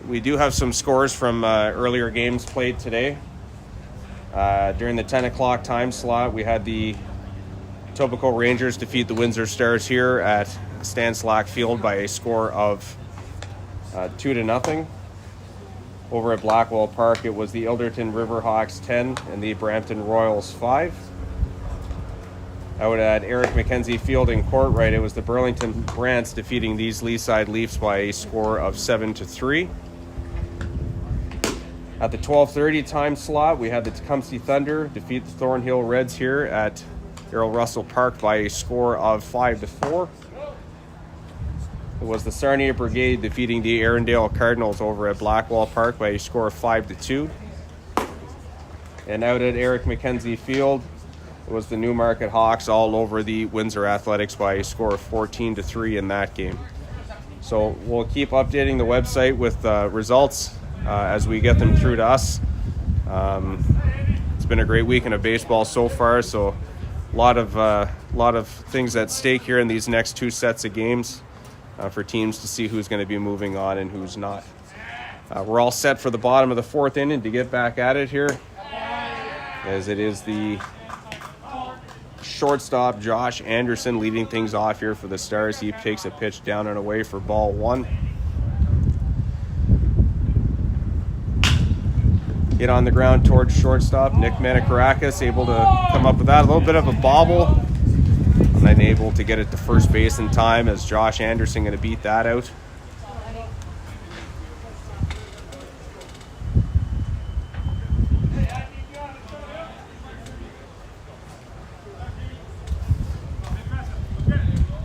We do have some scores from earlier games played today. During the 10 o'clock time slot, we had the Etobicoke Rangers defeat the Windsor Stars here at Stan Slack Field by a score of 2-0. Over at Blackwell Park, it was the Ilderton Riverhawks 10 and the Brampton Royals 5. Out at Eric McKenzie Field in Courtright, it was the Burlington Brants defeating these Leaside Leafs by a score of 7-3. At the 12:30 time slot, we had the Tecumseh Thunder defeat the Thornhill Reds here at Errol Russell Park by a score of 5-4. It was the Sarnia Brigade defeating the Arundel Cardinals over at Blackwell Park by a score of 5-2. And out at Eric McKenzie Field, it was the Newmarket Hawks all over the Windsor Athletics by a score of 14-3 in that game. So we'll keep updating the website with results as we get them through to us. It's been a great weekend of baseball so far, so a lot of things at stake here in these next 2 sets of games for teams to see who's going to be moving on and who's not. We're all set for the bottom of the 4th inning to get back at it here, as it is the shortstop Josh Anderson leading things off here for the Stars. He takes a pitch down and away for ball 1. Hit on the ground towards shortstop. Nick Manakarakis able to come up with that. A little bit of a bobble. And unable to get it to first base in time, as Josh Anderson going to beat that out.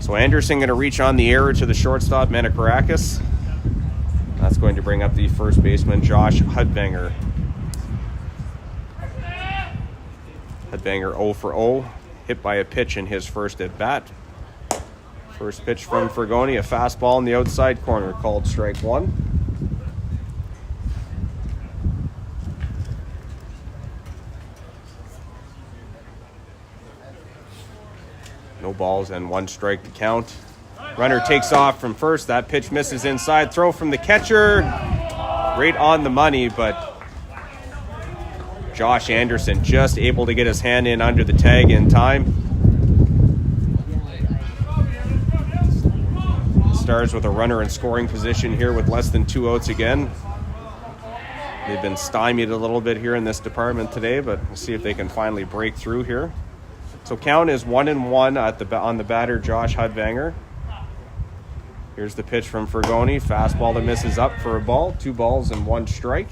So Anderson going to reach on the error to the shortstop, Manakarakis. That's going to bring up the first baseman, Josh Hudbanger. Hudbanger 0 for 0, hit by a pitch in his first at bat. First pitch from Fergoni, a fastball in the outside corner, called strike 1. No balls and 1 strike to count. Runner takes off from first. That pitch misses inside. Throw from the catcher. Right on the money, but Josh Anderson just able to get his hand in under the tag in time. Stars with a runner in scoring position here with less than 2 outs again. They've been stymied a little bit here in this department today, but we'll see if they can finally break through here. So count is 1-1 on the batter, Josh Hudbanger. Here's the pitch from Fergoni. Fastball that misses up for a ball. 2 balls and 1 strike.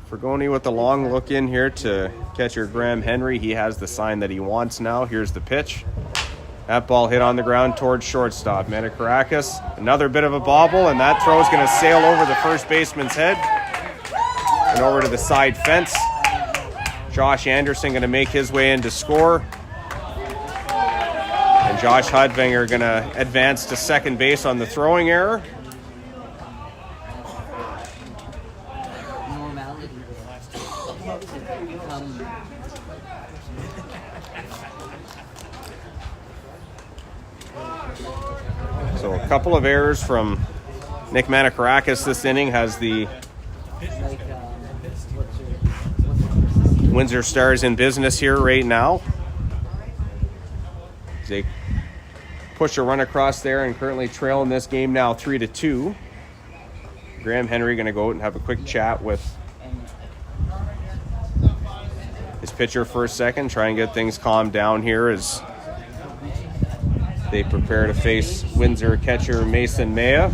Fergoni with the long look in here to catcher Graham Henry. He has the sign that he wants now. Here's the pitch. That ball hit on the ground towards shortstop. Manakarakis, another bit of a bobble, and that throw is going to sail over the first baseman's head and over to the side fence. Josh Anderson going to make his way in to score. And Josh Hudbanger going to advance to second base on the throwing error. So a couple of errors from Nick Manakarakis this inning has the Windsor Stars in business here right now. They push a run across there and currently trail in this game now 3-2. Graham Henry going to go out and have a quick chat with his pitcher for a second, try and get things calmed down here as they prepare to face Windsor catcher Mason Maya.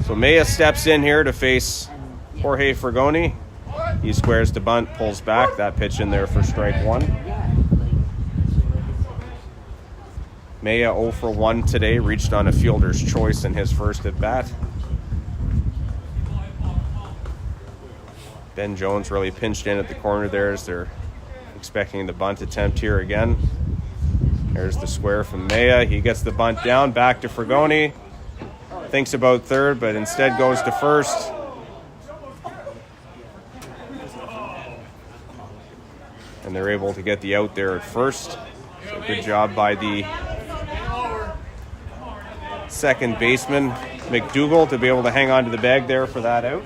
So Maya steps in here to face Jorge Fergoni. He squares to bunt, pulls back. That pitch in there for strike 1. Maya 0 for 1 today, reached on a fielder's choice in his first at bat. Ben Jones really pinched in at the corner there as they're expecting the bunt attempt here again. There's the square from Maya. He gets the bunt down, back to Fergoni. Thinks about third, but instead goes to first. And they're able to get the out there at first. So good job by the second baseman, McDougall, to be able to hang on to the bag there for that out.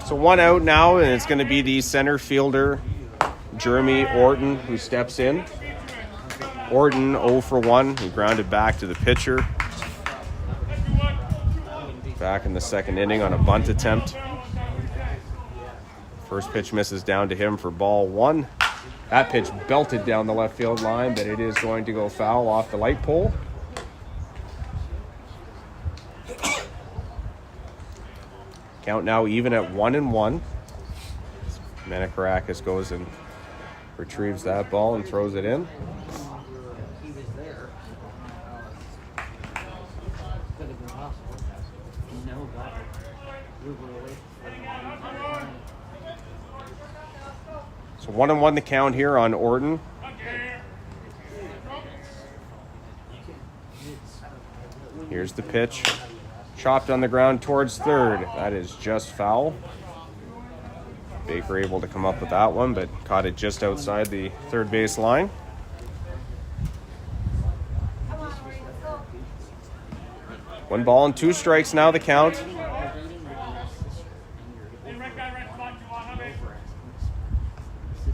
So 1 out now, and it's going to be the center fielder, Jeremy Orton, who steps in. Orton 0 for 1. He grounded back to the pitcher. Back in the second inning on a bunt attempt. First pitch misses down to him for ball 1. That pitch belted down the left field line, but it is going to go foul off the light pole. Count now even at 1-1. Manakarakis goes and retrieves that ball and throws it in. He was there. Could have been possible. No, got it. We were away from So 1-1 the count here on Orton. Here's the pitch. Chopped on the ground towards third. That is just foul. Baker able to come up with that one, but caught it just outside the third base line. One ball and 2 strikes now the count.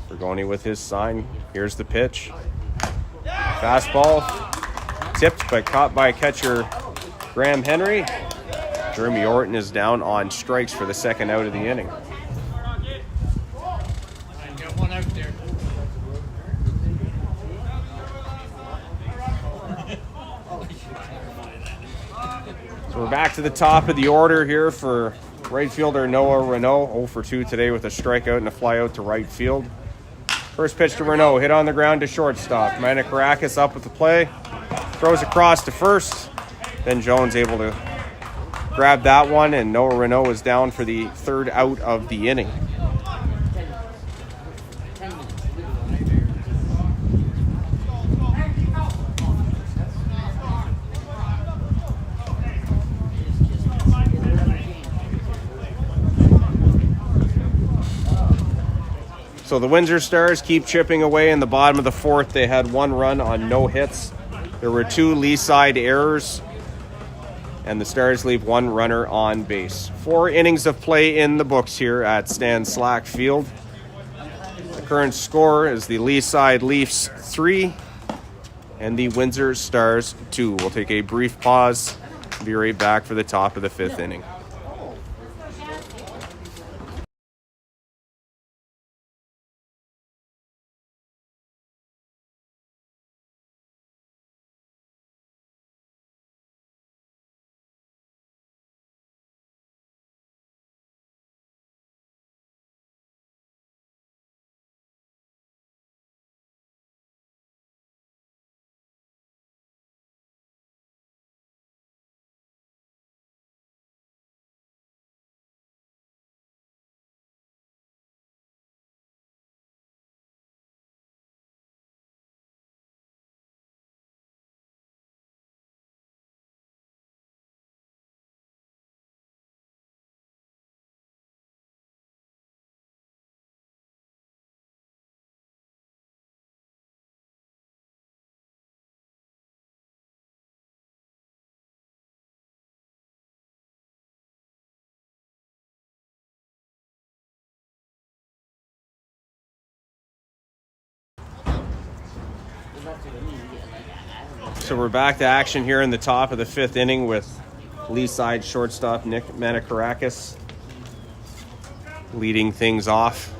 Bergoni with his sign. Here's the pitch. Fastball tipped but caught by catcher Graham Henry. Jeremy Orton is down on strikes for the second out of the inning. Got one out there. So we're back to the top of the order here for right fielder Noah Renault. 0 for 2 today with a strikeout and a fly out to right field. First pitch to Renault, hit on the ground to shortstop. Manakarakis up with the play, throws across to first. Ben Jones able to grab that one, and Noah Renault is down for the third out of the inning. So the Windsor Stars keep chipping away in the bottom of the fourth. They had 1 run on no hits. There were 2 Lee side errors, and the Stars leave 1 runner on base. 4 innings of play in the books here at Stan Slack Field. The current score is the Lee side Leafs 3 and the Windsor Stars 2. We'll take a brief pause and be right back for the top of the 5th inning. So we're back to action here in the top of the 5th inning with Lee side shortstop Nick Manakarakis leading things off.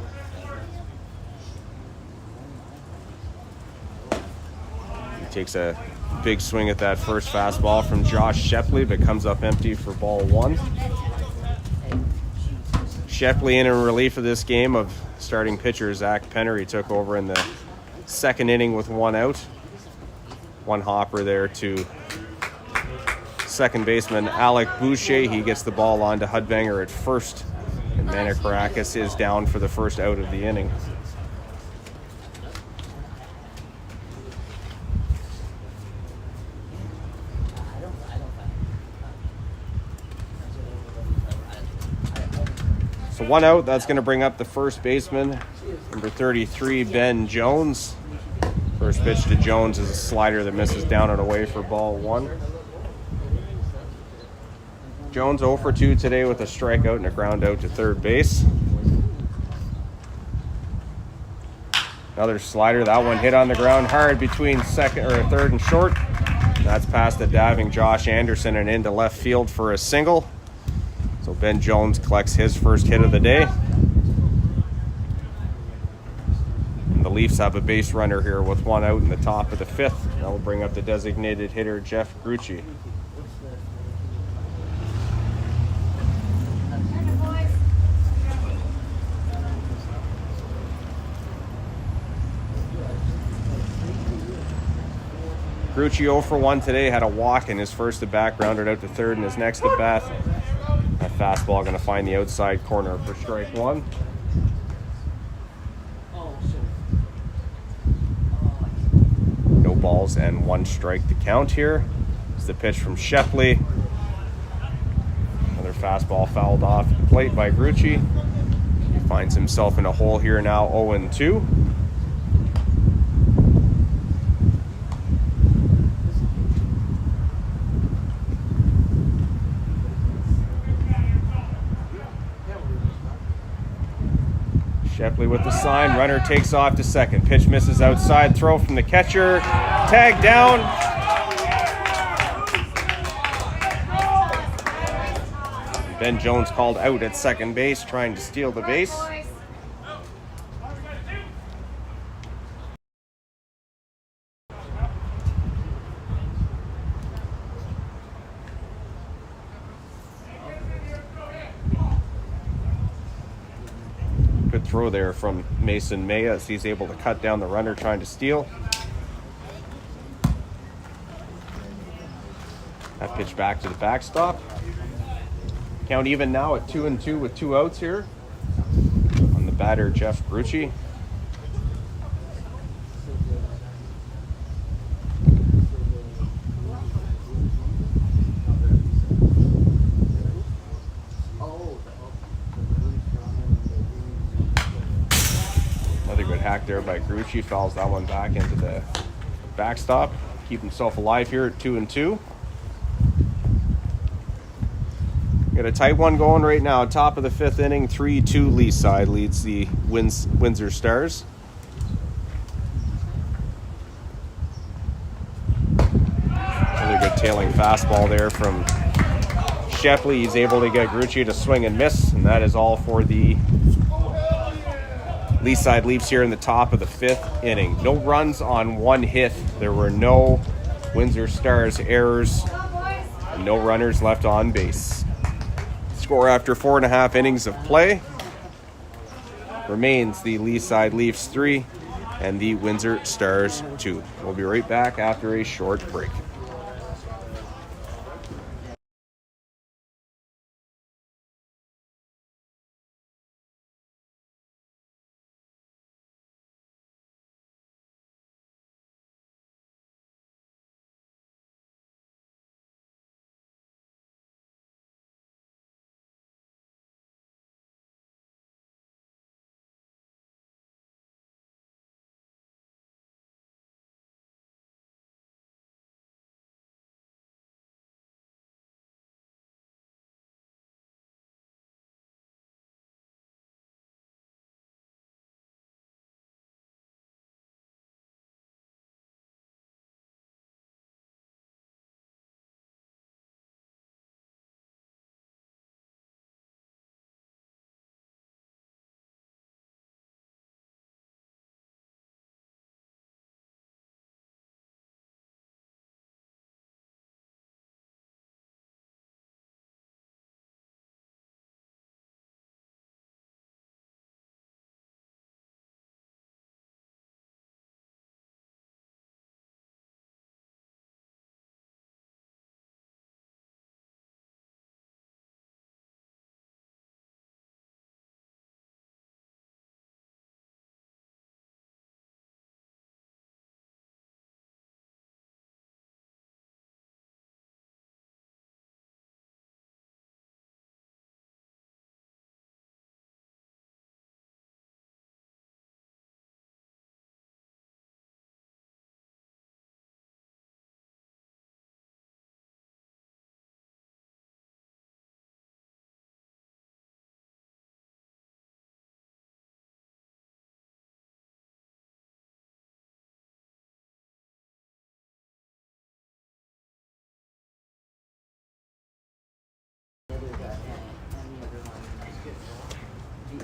He takes a big swing at that first fastball from Josh Shepley, but comes up empty for ball 1. Shepley in relief of this game of starting pitcher Zach Penner. He took over in the 2nd inning with 1 out. 1 hopper there to second baseman Alec Boucher. He gets the ball on to Hudbanger at first, and Manakarakis is down for the first out of the inning. So 1 out, that's going to bring up the first baseman, number 33, Ben Jones. First pitch to Jones is a slider that misses down and away for ball 1. Jones 0 for 2 today with a strikeout and a ground out to third base. Another slider, that one hit on the ground hard between third and short. That's past the diving Josh Anderson and into left field for a single. So Ben Jones collects his first hit of the day. The Leafs have a base runner here with 1 out in the top of the 5th. That will bring up the designated hitter, Jeff Grucci. Grucci 0 for 1 today, had a walk in his first at bat, grounded out to third in his next at bat. That fastball going to find the outside corner for strike 1. No balls and 1 strike to count here. It's the pitch from Shepley. Another fastball fouled off the plate by Grucci. He finds himself in a hole here now, 0-2. Shepley with the sign. Runner takes off to second. Pitch misses outside. Throw from the catcher. Tag down. Ben Jones called out at second base, trying to steal the base. Good throw there from Mason May as he's able to cut down the runner trying to steal. That pitch back to the backstop. Count even now at 2-2 with 2 outs here. On the batter, Jeff Grucci. Another good hack there by Grucci. Fouls that one back into the backstop. Keep himself alive here at 2-2. Got a tight one going right now. Top of the 5th inning, 3-2 Lee side leads the Windsor Stars. Really good tailing fastball there from Shepley. He's able to get Grucci to swing and miss, and that is all for the Lee side Leafs here in the top of the 5th inning. No runs on 1 hit. There were no Windsor Stars errors, and no runners left on base. Score after 4.5 innings of play remains the Lee side Leafs 3 and the Windsor Stars 2. We'll be right back after a short break.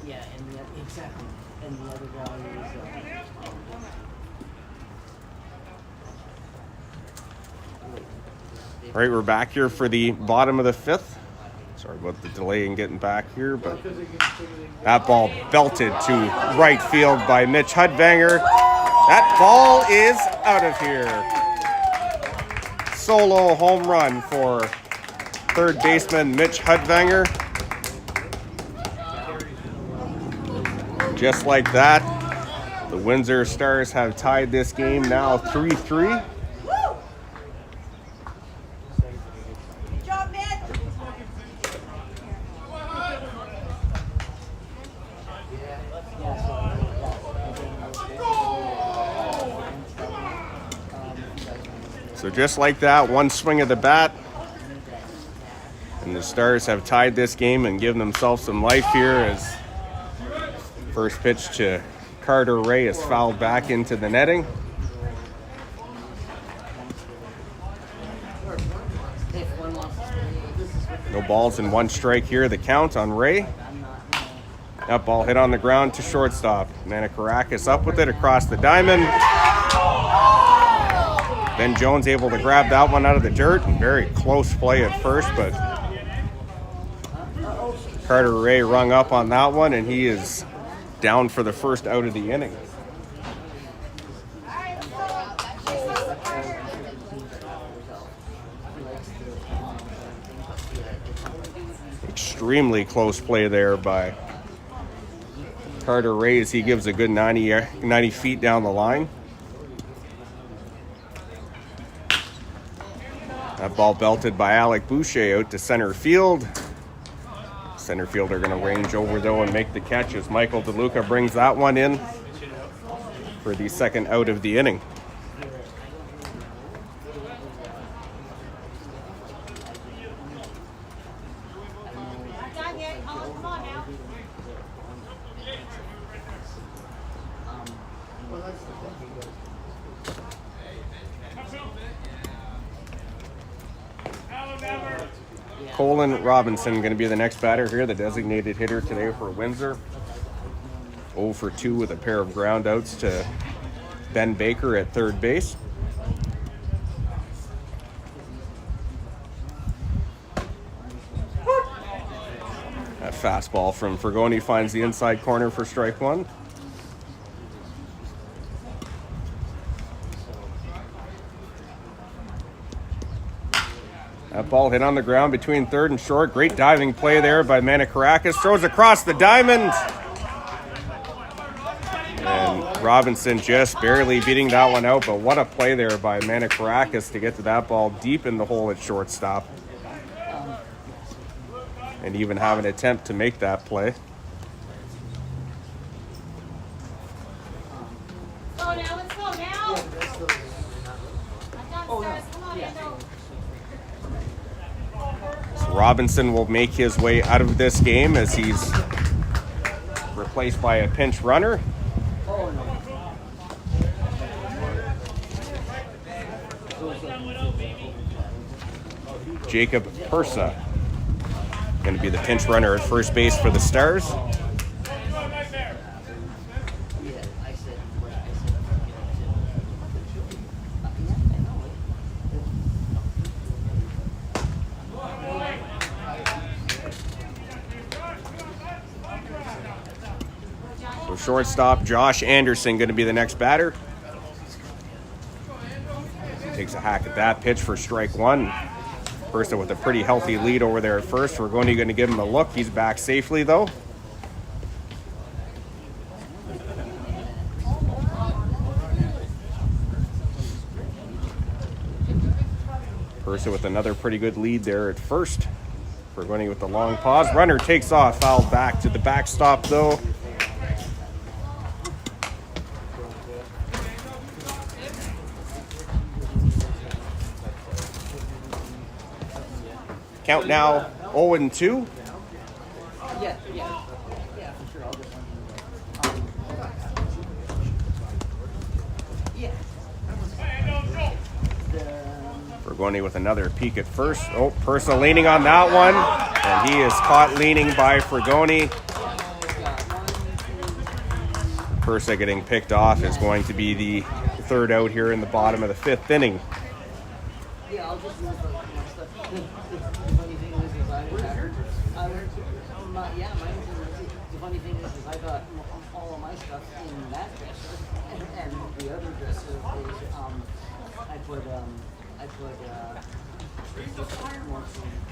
Yeah, and the, exactly. And the other guy is. All right, we're back here for the bottom of the 5th. Sorry about the delay in getting back here, but that ball belted to right field by Mitch Hudvanger. That ball is out of here. solo home run for third baseman Mitch Hudvanger. Just like that, the Windsor Stars have tied this game now 3-3. So just like that, one swing of the bat, and the Stars have tied this game and given themselves some life here as first pitch to Carter Ray is fouled back into the netting. No balls and one strike here, the count on Ray. That ball hit on the ground to shortstop. Manakarakis up with it across the diamond. Ben Jones able to grab that one out of the dirt. Very close play at first, but Carter Ray rung up on that one, and he is down for the first out of the inning. Extremely close play there by Carter Ray as he gives a good 90 feet down the line. That ball belted by Alec Boucher out to center field. Center fielder going to range over though and make the catch as Michael DeLuca brings that one in for the second out of the inning. Colin Robinson going to be the next batter here, the designated hitter today for Windsor. 0 for 2 with a pair of ground outs to Ben Baker at third base. That fastball from Fergoni finds the inside corner for strike one. That ball hit on the ground between third and short. Great diving play there by Manakarakis. Throws across the diamond. And Robinson just barely beating that one out. But what a play there by Manakarakis to get to that ball deep in the hole at shortstop. And even have an attempt to make that play. Go now, let's go now. Come on, Ando. Robinson will make his way out of this game as he's replaced by a pinch runner. Jacob Persa going to be the pinch runner at first base for the Stars. So shortstop Josh Anderson going to be the next batter. Takes a hack at that pitch for strike one. Persa with a pretty healthy lead over there at first. We're going to give him a look. He's back safely though. Persa with another pretty good lead there at first. We're going with the long pause. Runner takes off, fouled back to the backstop though. Count now 0-2. Yeah, for sure. I'll just We're going with another peek at first. Oh, Persa leaning on that one. And he is caught leaning by Fragoni. Persa getting picked off is going to be the third out here in the bottom of the fifth inning. Yeah, I'll just move my stuff. The funny thing is I the funny thing is I got all of my stuff in that dresser, and the other dresser is I put I put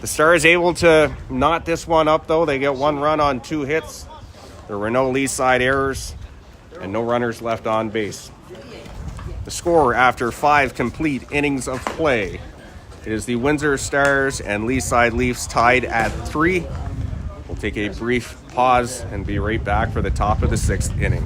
The Stars able to knot this one up, though. They get 1 run on 2 hits. There were no lee side errors and no runners left on base. The score after 5 complete innings of play. It is the Windsor Stars and Lee Side Leafs tied at 3. We'll take a brief pause and be right back for the top of the 6th inning.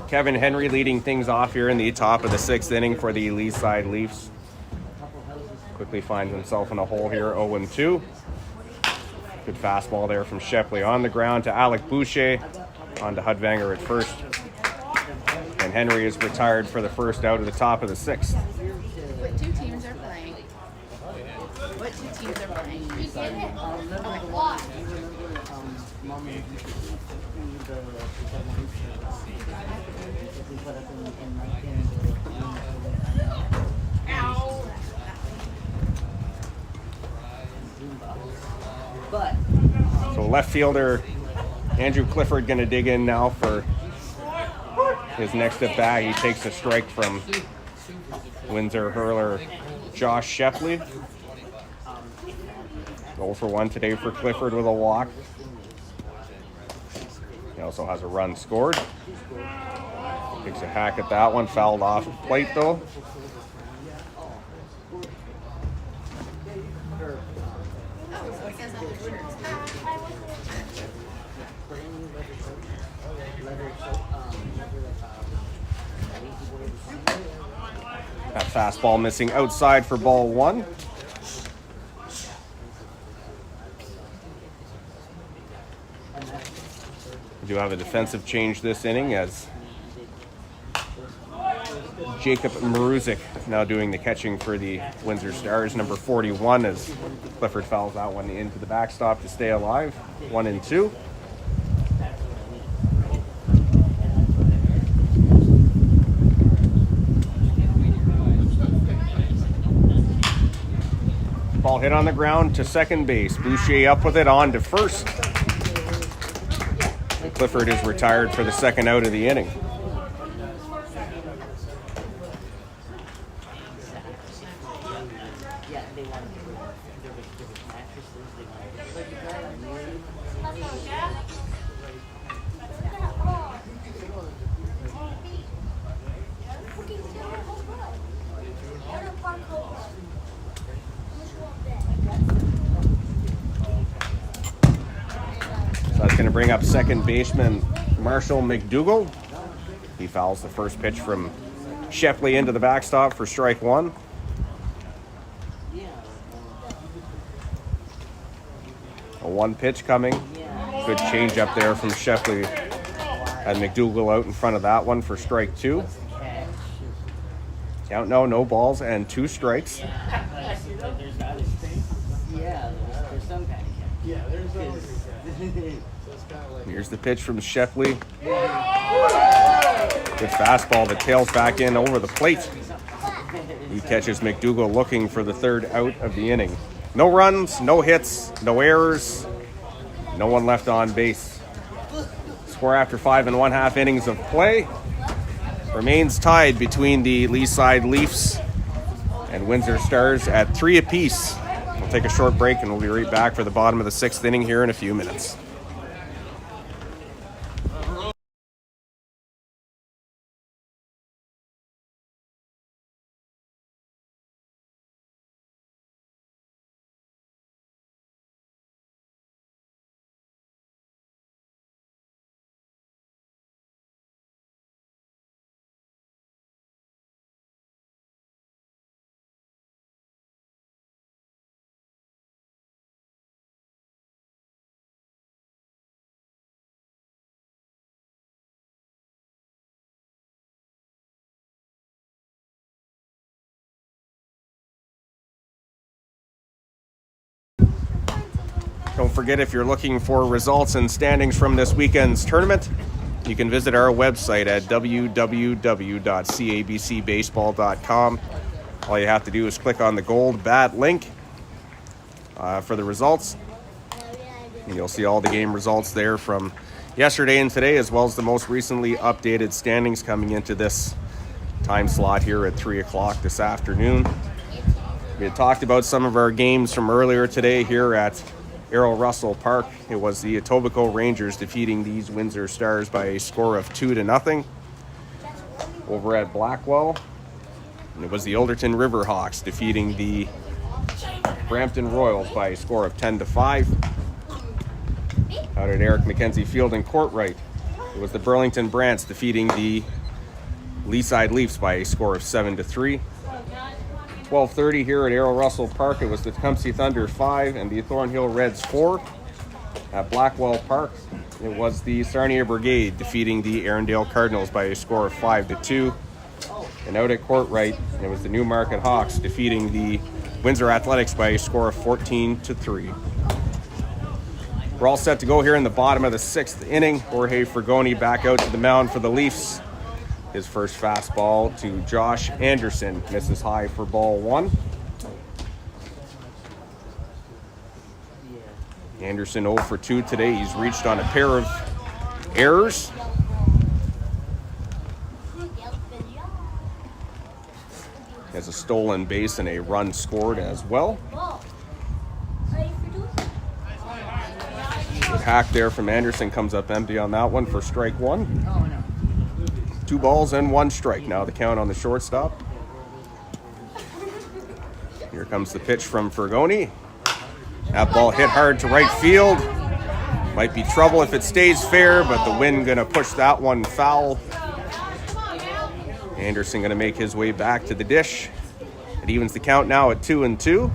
Kevin Henry leading things off here in the top of the 6th inning for the Lee Side Leafs. Quickly finds himself in a hole here, 0-2. Good fastball there from Shepley on the ground to Alec Boucher. On to Hudvanger at first. And Henry is retired for the first out of the top of the 6th. What 2 teams are playing? What 2 teams are playing? So left fielder Andrew Clifford going to dig in now for his next at bat. He takes a strike from Windsor hurler Josh Shepley. 0 for 1 today for Clifford with a walk. He also has a run scored. Takes a hack at that one, fouled off the plate though. That fastball missing outside for ball 1. We do have a defensive change this inning as Jacob Maruzik now doing the catching for the Windsor Stars, number 41, as Clifford fouls that one into the backstop to stay alive. 1-2. Ball hit on the ground to second base. Boucher up with it on to first. And Clifford is retired for the second out of the inning. So that's going to bring up second baseman Marshall McDougall. He fouls the first pitch from Shepley into the backstop for strike 1. A 1 pitch coming. Good change up there from Shepley. Had McDougall out in front of that one for strike 2. Count no balls and 2 strikes. Yeah, there's some kind of catch. Yeah, there's always a catch. Here's the pitch from Shepley. Good fastball that tails back in over the plate. He catches McDougall looking for the third out of the inning. No runs, no hits, no errors, no one left on base. Score after 5 1/2 innings of play remains tied between the Leaside Leafs and Windsor Stars at 3 apiece. We'll take a short break and we'll be right back for the bottom of the 6th inning here in a few minutes. Don't forget, if you're looking for results and standings from this weekend's tournament, you can visit our website at www.cabcbaseball.com. All you have to do is click on the gold bat link for the results. And you'll see all the game results there from yesterday and today, as well as the most recently updated standings coming into this time slot here at 3 o'clock this afternoon. We had talked about some of our games from earlier today here at Errol Russell Park. It was the Etobicoke Rangers defeating these Windsor Stars by a score of 2-0. Over at Blackwell, and it was the Alderton Riverhawks defeating the Brampton Royals by a score of 10-5. Out at Eric McKenzie Field in Courtright, it was the Burlington Brants defeating the Leaside Leafs by a score of 7-3. 12:30 here at Errol Russell Park, it was the Tecumseh Thunder 5 and the Thornhill Reds 4. At Blackwell Park, it was the Sarnia Brigade defeating the Arundel Cardinals by a score of 5-2. And out at Courtright, it was the Newmarket Hawks defeating the Windsor Athletics by a score of 14-3. We're all set to go here in the bottom of the 6th inning. Jorge Fragoni back out to the mound for the Leafs. His first fastball to Josh Anderson misses high for ball 1. Anderson 0 for 2 today. He's reached on a pair of errors. Has a stolen base and a run scored as well. Good hack there from Anderson, comes up empty on that one for strike 1. 2 balls and 1 strike. Now the count on the shortstop. Here comes the pitch from Fragoni. That ball hit hard to right field. Might be trouble if it stays fair, but the wind gonna push that one foul. Anderson gonna make his way back to the dish. It evens the count now at 2-2.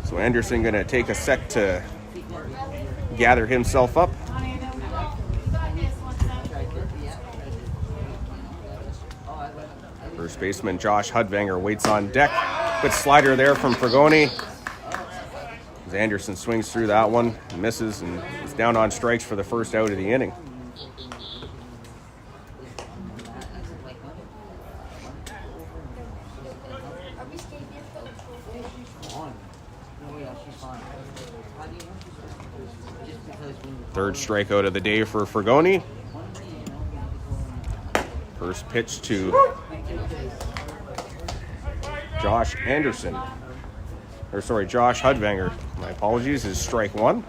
So Anderson gonna take a sec to gather himself up. First baseman Josh Hudvanger waits on deck. Good slider there from Fragoni. As Anderson swings through that one, misses, and is down on strikes for the first out of the inning. Third strikeout of the day for Fragoni. First pitch to Josh Hudvanger. My apologies, is strike 1.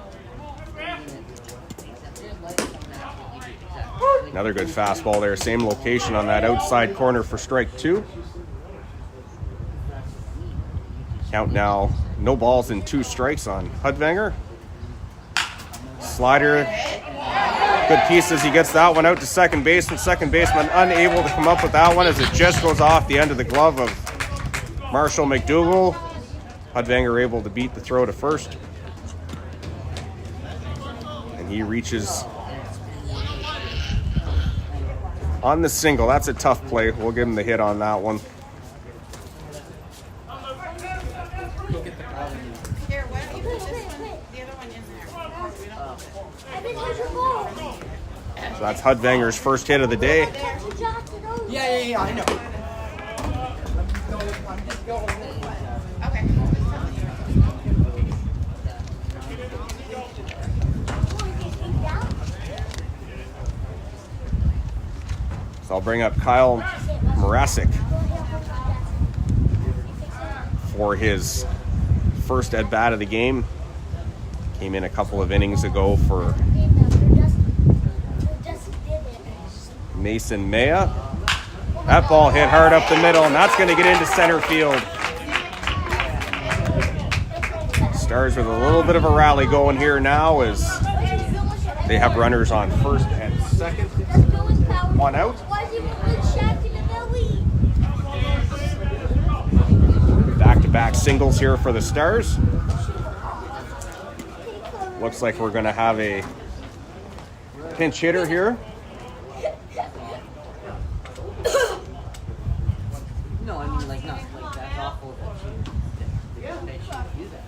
Another good fastball there. Same location on that outside corner for strike 2. Count now, no balls and 2 strikes on Hudvanger. Slider, good piece as he gets that one out to second baseman. Second baseman unable to come up with that one as it just goes off the end of the glove of Marshall McDougall. Hudvanger able to beat the throw to first. And he reaches on the single. That's a tough play. We'll give him the hit on that one. So that's Hudvanger's first hit of the day. Yeah, I know. Okay. So I'll bring up Kyle Morasic for his first at bat of the game. Came in a couple of innings ago for Mason Maya. That ball hit hard up the middle, and that's going to get into center field. Stars with a little bit of a rally going here now as they have runners on first and second. One out. Back-to-back singles here for the Stars. Looks like we're going to have a pinch hitter here. No, I mean, like, not like that's awful that they should do that.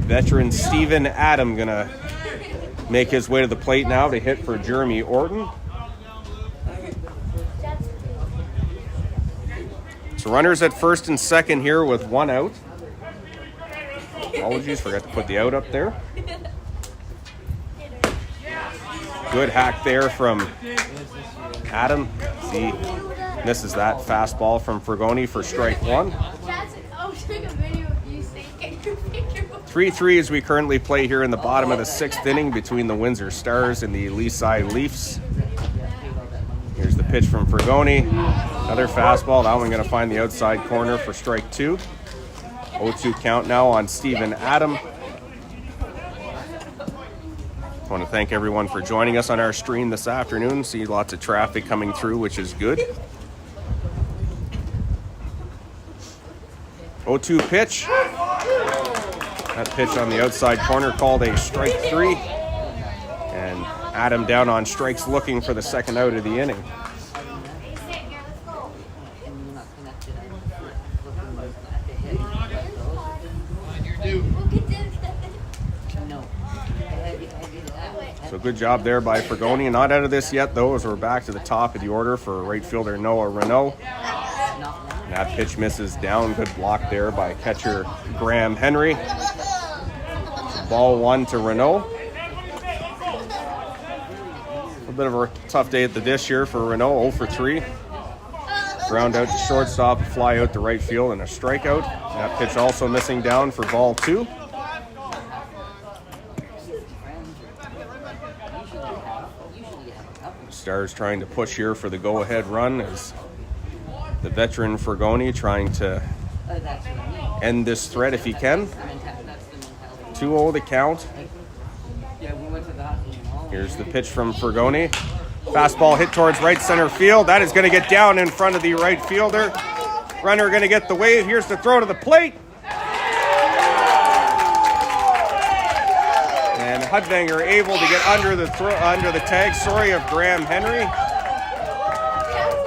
Veteran Steven Adam going to make his way to the plate now to hit for Jeremy Orton. So runners at first and second here with one out. Apologies, forgot to put the out up there. Good hack there from Adam. See, misses that fastball from Fragoni for strike one. 3-3 as we currently play here in the bottom of the sixth inning between the Windsor Stars and the Leaside Leafs. Here's the pitch from Fragoni. Another fastball. That one going to find the outside corner for strike two. 0-2 count now on Steven Adam. I want to thank everyone for joining us on our stream this afternoon. See lots of traffic coming through, which is good. 0-2 pitch. That pitch on the outside corner called a strike three. And Adam down on strikes looking for the second out of the inning. So good job there by Fragoni. Not out of this yet, though, as we're back to the top of the order for right fielder Noah Renault. And that pitch misses down. Good block there by catcher Graham Henry. So ball one to Renault. A bit of a tough day at the dish here for Renault, 0 for 3. Ground out to shortstop, fly out to right field, and a strikeout. That pitch also missing down for ball two. Stars trying to push here for the go-ahead run as the veteran Fragoni trying to end this threat if he can. 2-0 the count. Here's the pitch from Fragoni. Fastball hit towards right center field. That is going to get down in front of the right fielder. Runner going to get the wave. Here's the throw to the plate. And Hudvanger able to get under the tag, of Graham Henry.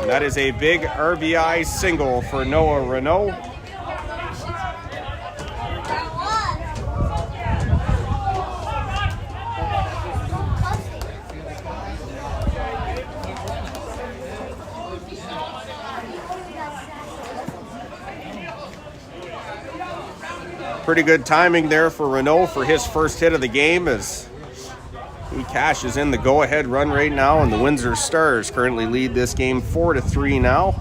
And that is a big RBI single for Noah Renault. Pretty good timing there for Renault for his first hit of the game as he cashes in the go-ahead run right now, and the Windsor Stars currently lead this game 4-3 now.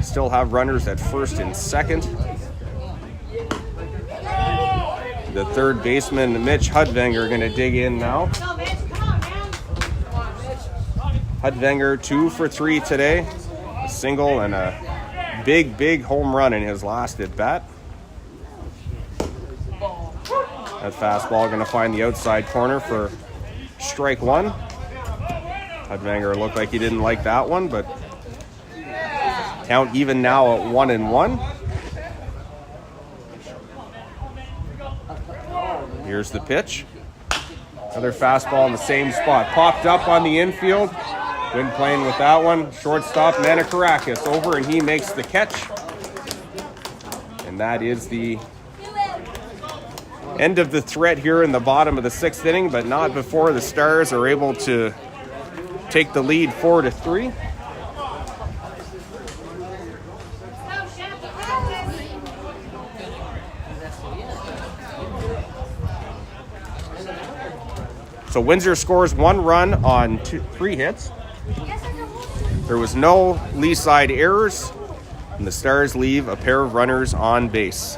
Still have runners at first and second. The third baseman, Mitch Hudvanger, going to dig in now. Hudvanger 2 for 3 today. A single and a big home run in his last at bat. That fastball going to find the outside corner for strike one. Hudvanger looked like he didn't like that one, but count even now at 1-1. Here's the pitch. Another fastball in the same spot. Popped up on the infield. Good playing with that one. Shortstop Manakarakis over, and he makes the catch. And that is the end of the threat here in the bottom of the 6th inning, but not before the Stars are able to take the lead 4-3. So Windsor scores 1 run on 3 hits. There was no lee side errors, and the Stars leave a pair of runners on base.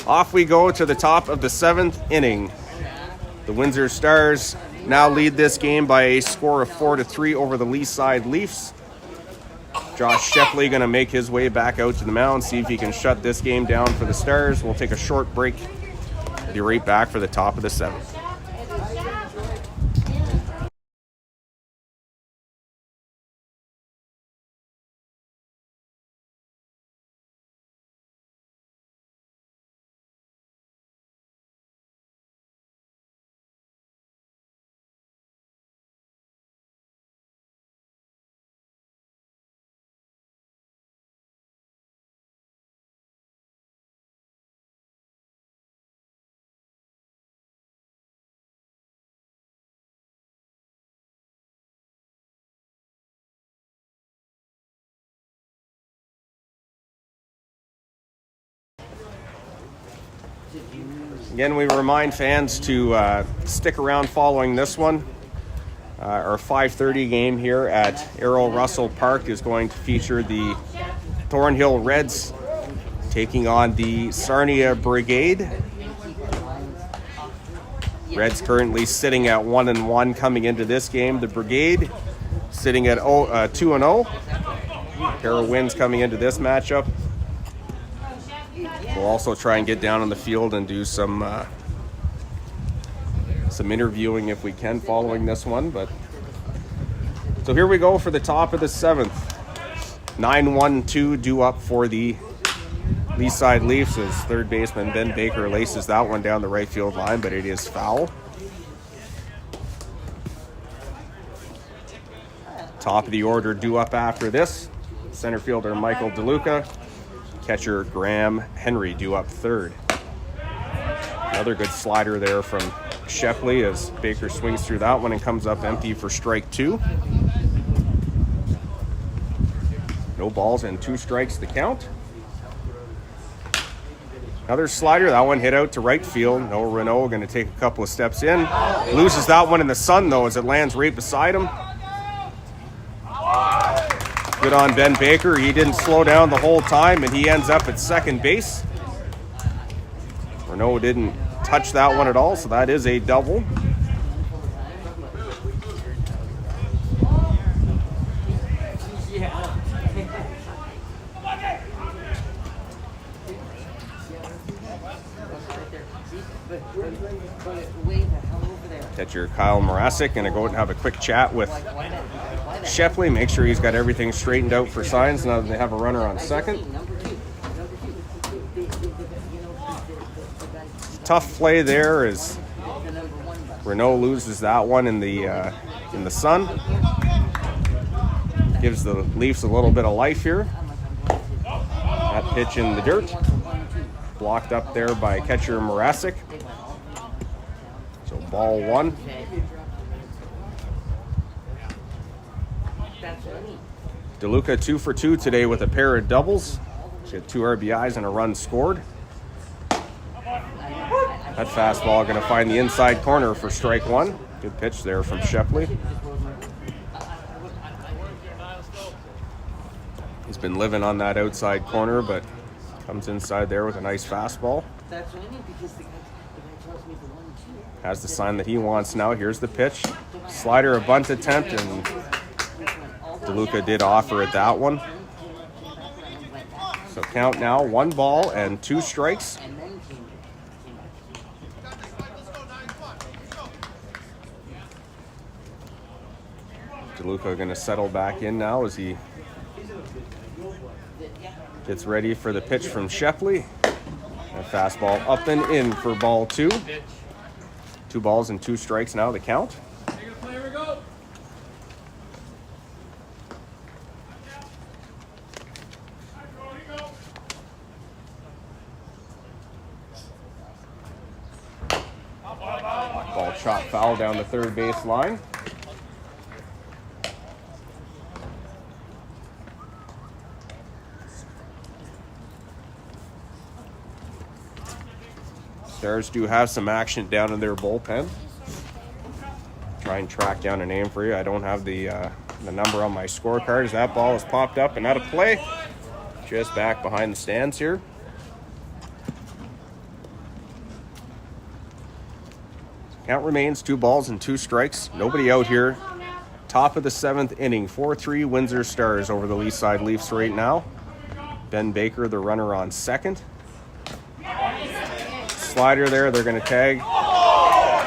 Off we go to the top of the 7th inning. The Windsor Stars now lead this game by a score of 4-3 over the lee side Leafs. Josh Shepley going to make his way back out to the mound, see if he can shut this game down for the Stars. We'll take a short break. Be right back for the top of the 7th. Again, we remind fans to stick around following this one. Our 5:30 game here at Errol Russell Park is going to feature the Thornhill Reds taking on the Sarnia Brigade. Reds currently sitting at 1-1 coming into this game. The Brigade sitting at 2-0. Pair of wins coming into this matchup. We'll also try and get down on the field and do some interviewing if we can following this one. But so here we go for the top of the 7th. 9-1-2 due up for the lee side Leafs as third baseman Ben Baker laces that one down the right field line, but it is foul. Top of the order due up after this. Center fielder Michael DeLuca. Catcher Graham Henry due up third. Another good slider there from Shepley as Baker swings through that one and comes up empty for strike 2. No balls and 2 strikes to count. Another slider, that one hit out to right field. No Renault going to take a couple of steps in. Loses that one in the sun though as it lands right beside him. Good on Ben Baker. He didn't slow down the whole time, and he ends up at second base. Renault didn't touch that one at all, so that is a double. Catcher Kyle Morasic going to go and have a quick chat with Shepley, make sure he's got everything straightened out for signs now that they have a runner on second. Tough play there as Renault loses that one in the sun. Gives the Leafs a little bit of life here. That pitch in the dirt. Blocked up there by catcher Morasic. So ball 1. DeLuca 2 for 2 today with a pair of doubles. She had 2 RBIs and a run scored. That fastball going to find the inside corner for strike 1. Good pitch there from Shepley. He's been living on that outside corner, but comes inside there with a nice fastball. Has the sign that he wants now. Here's the pitch. Slider, a bunt attempt, and DeLuca did offer at that one. So count now, 1 ball and 2 strikes. DeLuca going to settle back in now as he gets ready for the pitch from Shepley. A fastball up and in for ball 2. 2 balls and 2 strikes now, the count. Little chop foul down the third base line. Stars do have some action down in their bullpen. Try and track down a name for you. I don't have the number on my scorecard as that ball has popped up and out of play. Just back behind the stands here. Count remains 2 balls and 2 strikes. Nobody out here. Top of the 7th inning. 4-3 Windsor Stars over the Leaside Leafs right now. Ben Baker, the runner, on second. Slider there, they're going to tag.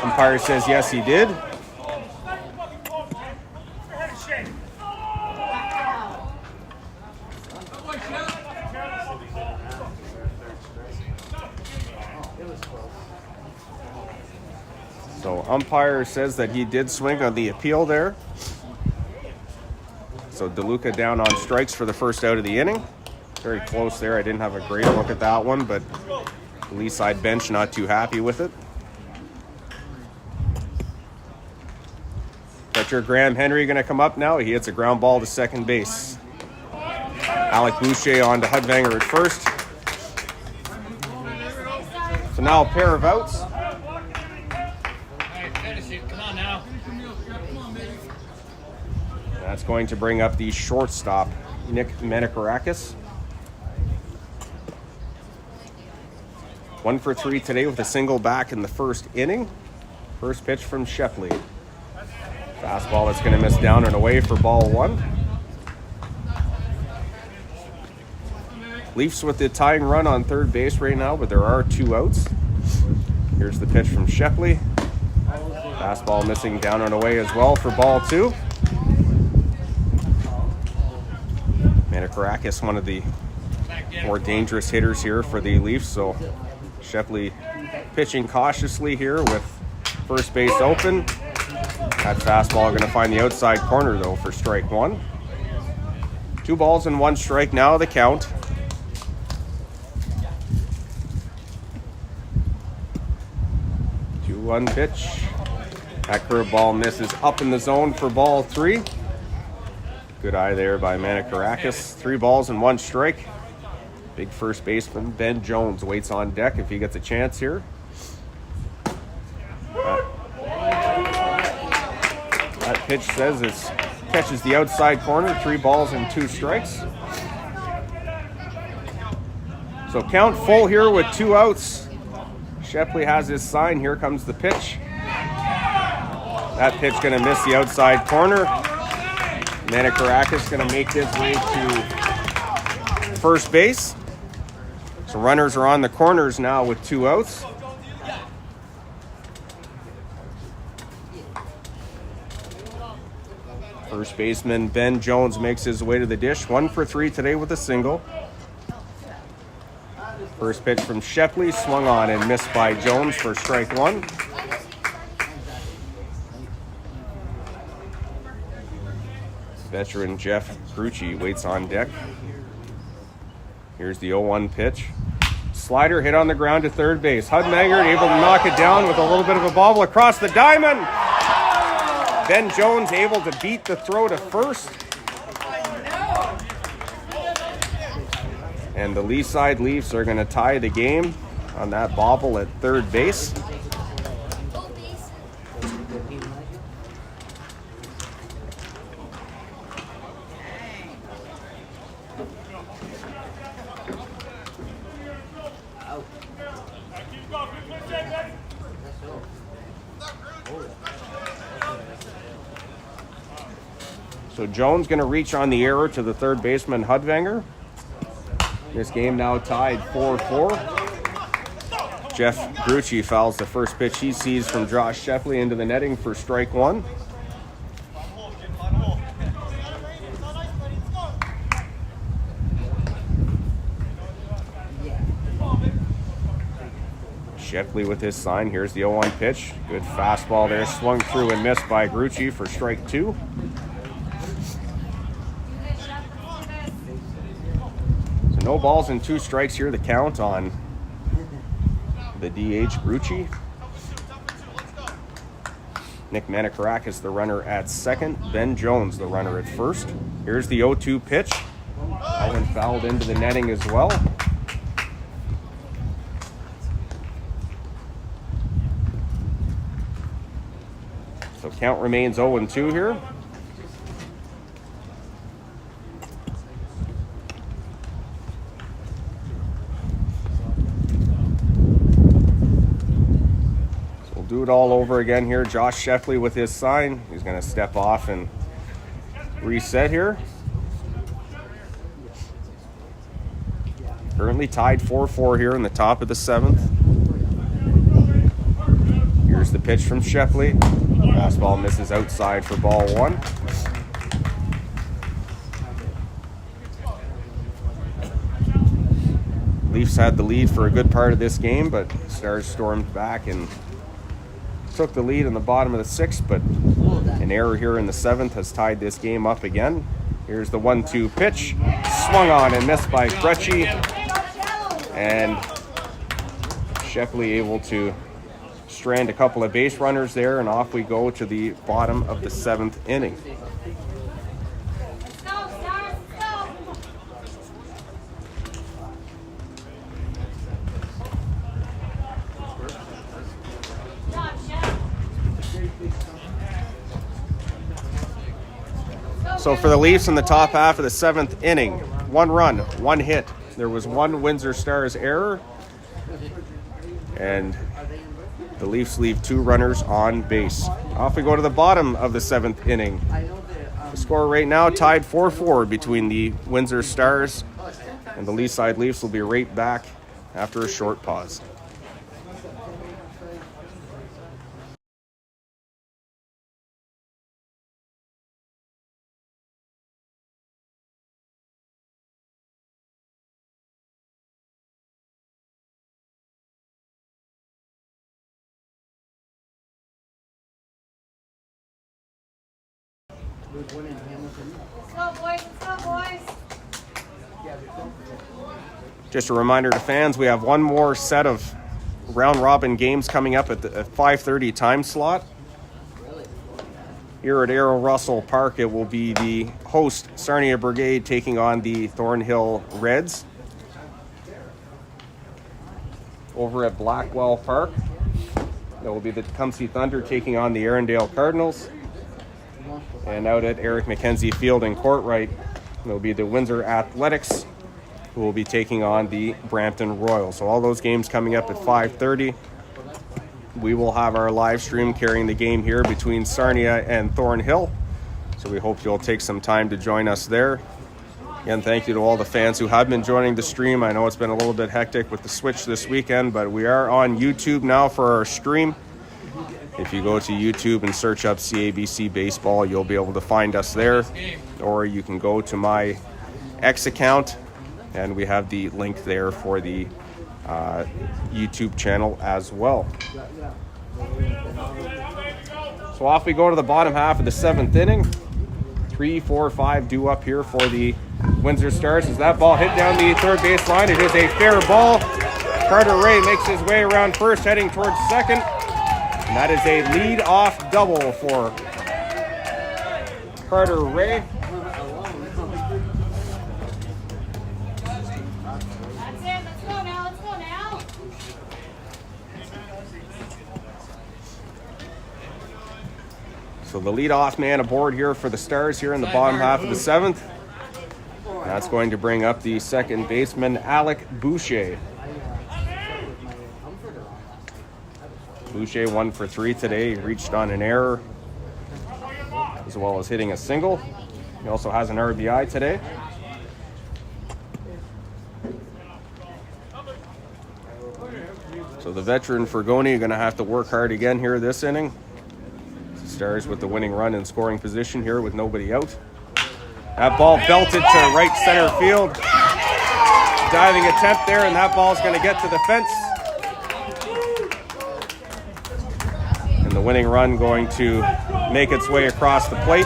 Umpire says yes, he did. So umpire says that he did swing on the appeal there. So DeLuca down on strikes for the first out of the inning. Very close there. I didn't have a great look at that one, but the Lee side bench not too happy with it. Catcher Graham Henry going to come up now. He hits a ground ball to second base. Alec Boucher on to Hudvanger at first. So now a pair of outs. Come on now. That's going to bring up the shortstop, Nick Menikarakis. 1 for 3 today with a single back in the first inning. First pitch from Shepley. Fastball that's going to miss down and away for ball 1. Leafs with the tying run on third base right now, but there are 2 outs. Here's the pitch from Shepley. Fastball missing down and away as well for ball 2. Menikarakis, one of the more dangerous hitters here for the Leafs, so Shepley pitching cautiously here with first base open. That fastball going to find the outside corner though for strike 1. 2 balls and 1 strike now the count. One pitch. That curveball misses up in the zone for ball 3. Good eye there by Menikarakis. 3 balls and 1 strike. Big first baseman Ben Jones waits on deck if he gets a chance here. That pitch says it catches the outside corner. 3 balls and 2 strikes. So count full here with 2 outs. Shepley has his sign. Here comes the pitch. That pitch going to miss the outside corner. Menikarakis going to make his way to first base. So runners are on the corners now with 2 outs. First baseman Ben Jones makes his way to the dish. 1 for 3 today with a single. First pitch from Shepley, swung on and missed by Jones for strike 1. Veteran Jeff Grucci waits on deck. Here's the 0-1 pitch. Slider hit on the ground to third base. Hudvanger able to knock it down with a little bit of a bobble across the diamond. Ben Jones able to beat the throw to first. And the Lee side Leafs are going to tie the game on that bobble at third base. So Jones going to reach on the error to the third baseman Hudvanger. This game now tied 4-4. Jeff Grucci fouls the first pitch he sees from Josh Shepley into the netting for strike 1. Shepley with his sign. Here's the 0-1 pitch. Good fastball there. Swung through and missed by Grucci for strike 2. No balls and 2 strikes here, the count on the DH Grucci. Nick Manikarakis, the runner at second. Ben Jones, the runner at first. Here's the 0-2 pitch. That one fouled into the netting as well. So count remains 0-2 here. Do it all over again here. Josh Sheffley with his sign. He's going to step off and reset here. Currently tied 4-4 here in the top of the 7th. Here's the pitch from Sheffley. Fastball misses outside for ball 1. Leafs had the lead for a good part of this game, but Stars stormed back and took the lead in the bottom of the 6th, but an error here in the 7th has tied this game up again. Here's the 1-2 pitch. Swung on and missed by Gretschy. And Sheffley able to strand a couple of base runners there, and off we go to the bottom of the 7th inning. Let's go, Stars, let's go. So for the Leafs in the top half of the 7th inning, 1 run, 1 hit. There was 1 Windsor Stars error, and the Leafs leave 2 runners on base. Off we go to the bottom of the 7th inning. The score right now tied 4-4 between the Windsor Stars and the Leaside Leafs. Will be right back after a short pause. Let's go, boys, let's go, boys. Just a reminder to fans, we have one more set of round-robin games coming up at the 5:30 time slot. Here at Arrow Russell Park, it will be the host, Sarnia Brigade, taking on the Thornhill Reds. Over at Blackwell Park, that will be the Tecumseh Thunder taking on the Arundel Cardinals. And out at Eric McKenzie Field in Courtright, it will be the Windsor Athletics, who will be taking on the Brampton Royals. So all those games coming up at 5:30. We will have our live stream carrying the game here between Sarnia and Thornhill. So we hope you'll take some time to join us there. Again, thank you to all the fans who have been joining the stream. I know it's been a little bit hectic with the Switch this weekend, but we are on YouTube now for our stream. If you go to YouTube and search up CABC Baseball, you'll be able to find us there. Or you can go to my X account, and we have the link there for the YouTube channel as well. So off we go to the bottom half of the 7th inning. 3, 4, 5 due up here for the Windsor Stars. As that ball hit down the third base line, it is a fair ball. Carter Ray makes his way around first, heading towards second. And that is a lead-off double for Carter Ray. That's it, let's go now, let's go now. So the leadoff man aboard here for the Stars here in the bottom half of the 7th. And that's going to bring up the second baseman, Alec Boucher. Boucher 1 for 3 today. He reached on an error as well as hitting a single. He also has an RBI today. So the veteran Fergoni going to have to work hard again here this inning. Stars with the winning run in scoring position here with nobody out. That ball belted to right center field. Diving attempt there, and that ball's going to get to the fence. And the winning run going to make its way across the plate.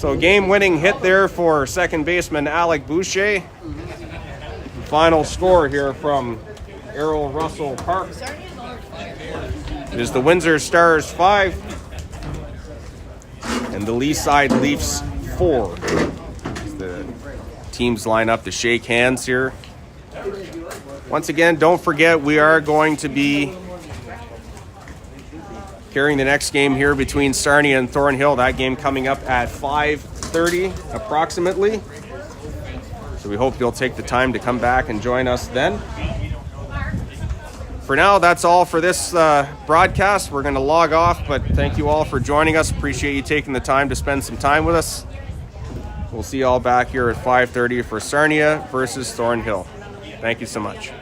So game-winning hit there for second baseman Alec Boucher. Final score here from Errol Russell Park is the Windsor Stars 5 and the Leaside Leafs 4. As the teams line up to shake hands here. Once again, don't forget we are going to be carrying the next game here between Sarnia and Thornhill. That game coming up at 5:30 approximately. So we hope you'll take the time to come back and join us then. For now, that's all for this broadcast. We're going to log off, but thank you all for joining us. Appreciate you taking the time to spend some time with us. We'll see you all back here at 5:30 for Sarnia versus Thornhill. Thank you so much.